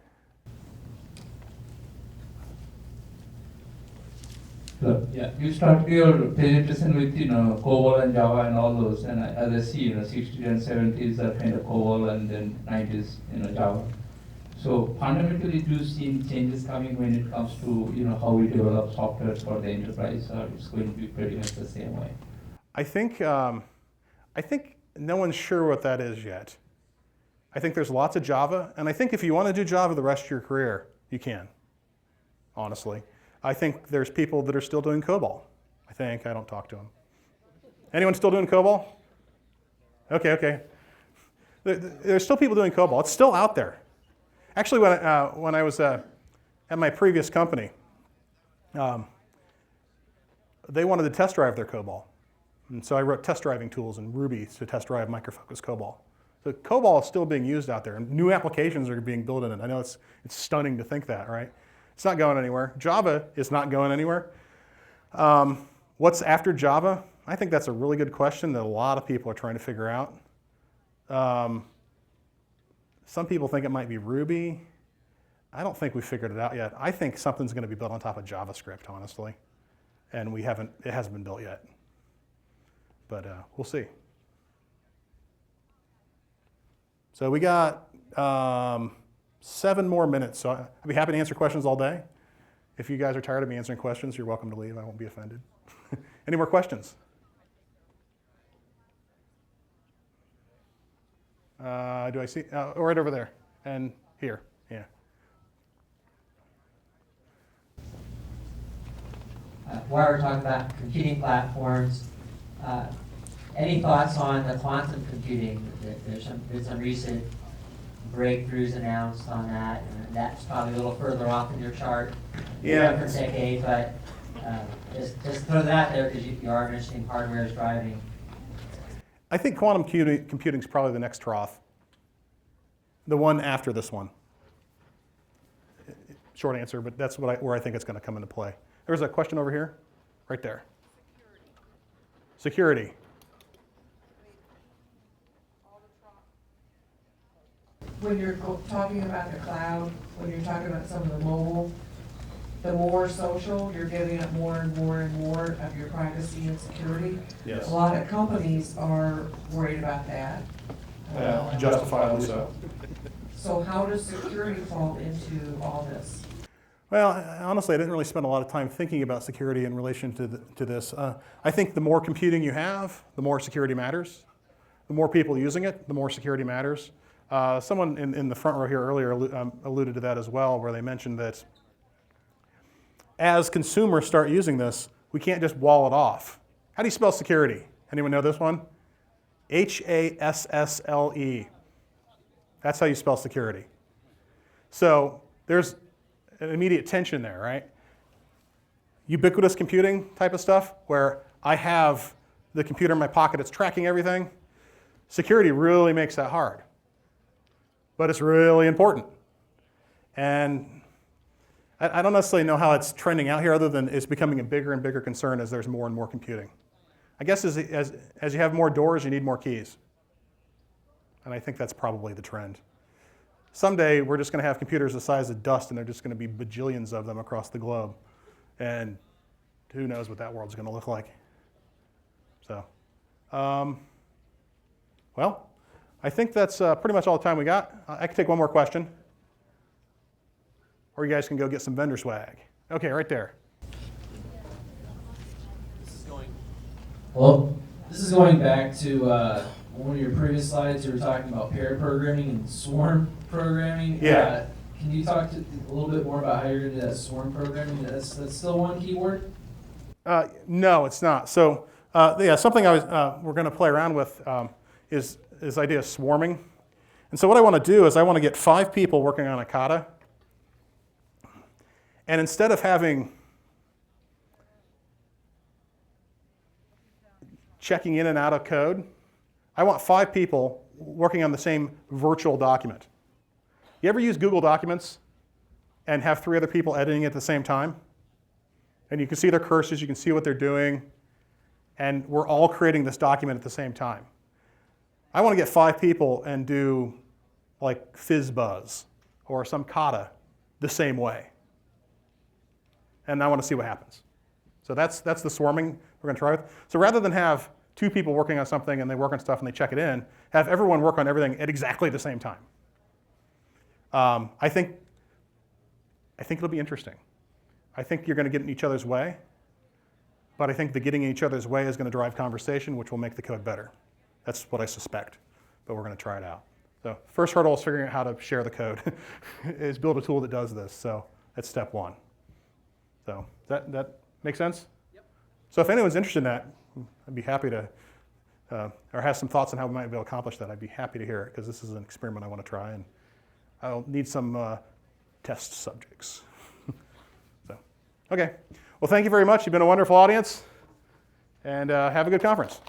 Hello. Yeah, you started your presentation with COBOL and Java and all those, and as I see, 60s and 70s are kind of COBOL, and then 90s, Java. So fundamentally, do you see any changes coming when it comes to how we develop software for the enterprise, or it's going to be pretty much the same way? I think no one's sure what that is yet. I think there's lots of Java, and I think if you want to do Java the rest of your career, you can, honestly. I think there's people that are still doing COBOL. I don't talk to them. Anyone still doing COBOL? Okay. There's still people doing COBOL. It's still out there. Actually, when I was at my previous company, they wanted to test drive their COBOL. And so I wrote test driving tools in Ruby to test drive Microfocus COBOL. So COBOL is still being used out there, and new applications are being built in it. I know it's stunning to think that, right? It's not going anywhere. Java is not going anywhere. What's after Java? I think that's a really good question that a lot of people are trying to figure out. Some people think it might be Ruby. I don't think we've figured it out yet. I think something's going to be built on top of JavaScript, honestly, and it hasn't been built yet. But we'll see. So we got 7 more minutes, so I'd be happy to answer questions all day. If you guys are tired of me answering questions, you're welcome to leave. I won't be offended. Any more questions? Do I see? Right over there and here. Yeah. While we're talking about computing platforms, any thoughts on the quantum computing? There's some recent breakthroughs announced on that, and that's probably a little further off in your chart. Yeah. Different decade, but just throw that out there because you are mentioning hardware is driving. I think quantum computing is probably the next trough. The one after this one. Short answer, but that's where I think it's going to come into play. There's a question over here, right there. Security. When you're talking about the cloud, when you're talking about some of the mobile, the more social, you're giving up more and more and more of your privacy and security. Yes. A lot of companies are worried about that. Justifiably so. So how does security fall into all this? Well, honestly, I didn't really spend a lot of time thinking about security in relation to this. I think the more computing you have, the more security matters. The more people using it, the more security matters. Someone in the front row here earlier alluded to that as well, where they mentioned that as consumers start using this, we can't just wall it off. How do you spell security? Anyone know this one? Hassle. That's how you spell security. So there's an immediate tension there, right? Ubiquitous computing type of stuff, where I have the computer in my pocket, it's tracking everything. Security really makes that hard. But it's really important. And I don't necessarily know how it's trending out here, other than it's becoming a bigger and bigger concern as there's more and more computing. I guess as you have more doors, you need more keys. And I think that's probably the trend. Someday, we're just going to have computers the size of dust, and they're just going to be bajillions of them across the globe. And who knows what that world's going to look like. So, well, I think that's pretty much all the time we got. I can take one more question. Or you guys can go get some vendor swag. Okay, right there. Well, this is going back to one of your previous slides. You were talking about pair programming and swarm programming. Yeah. Can you talk a little bit more about how you're going to do that swarm programming? That's still one keyword? No, it's not. So, yeah, something we're going to play around with is this idea of swarming. And so what I want to do is I want to get 5 people working on a kata. And instead of having checking in and out of code, I want 5 people working on the same virtual document. You ever use Google Documents and have 3 other people editing it at the same time? And you can see their cursors, you can see what they're doing, and we're all creating this document at the same time. I want to get 5 people and do like FizzBuzz or some kata the same way. And I want to see what happens. So that's the swarming we're going to try with. So rather than have 2 people working on something and they work on stuff and they check it in, have everyone work on everything at exactly the same time. I think it'll be interesting. I think you're going to get in each other's way, but I think the getting in each other's way is going to drive conversation, which will make the code better. That's what I suspect, but we're going to try it out. So first hurdle is figuring out how to share the code, is build a tool that does this. So that's step 1. So that make sense? Yep. So if anyone's interested in that, I'd be happy to, or has some thoughts on how we might be able to accomplish that, I'd be happy to hear it, because this is an experiment I want to try, and I'll need some test subjects. So, okay. Well, thank you very much. You've been a wonderful audience, and have a good conference.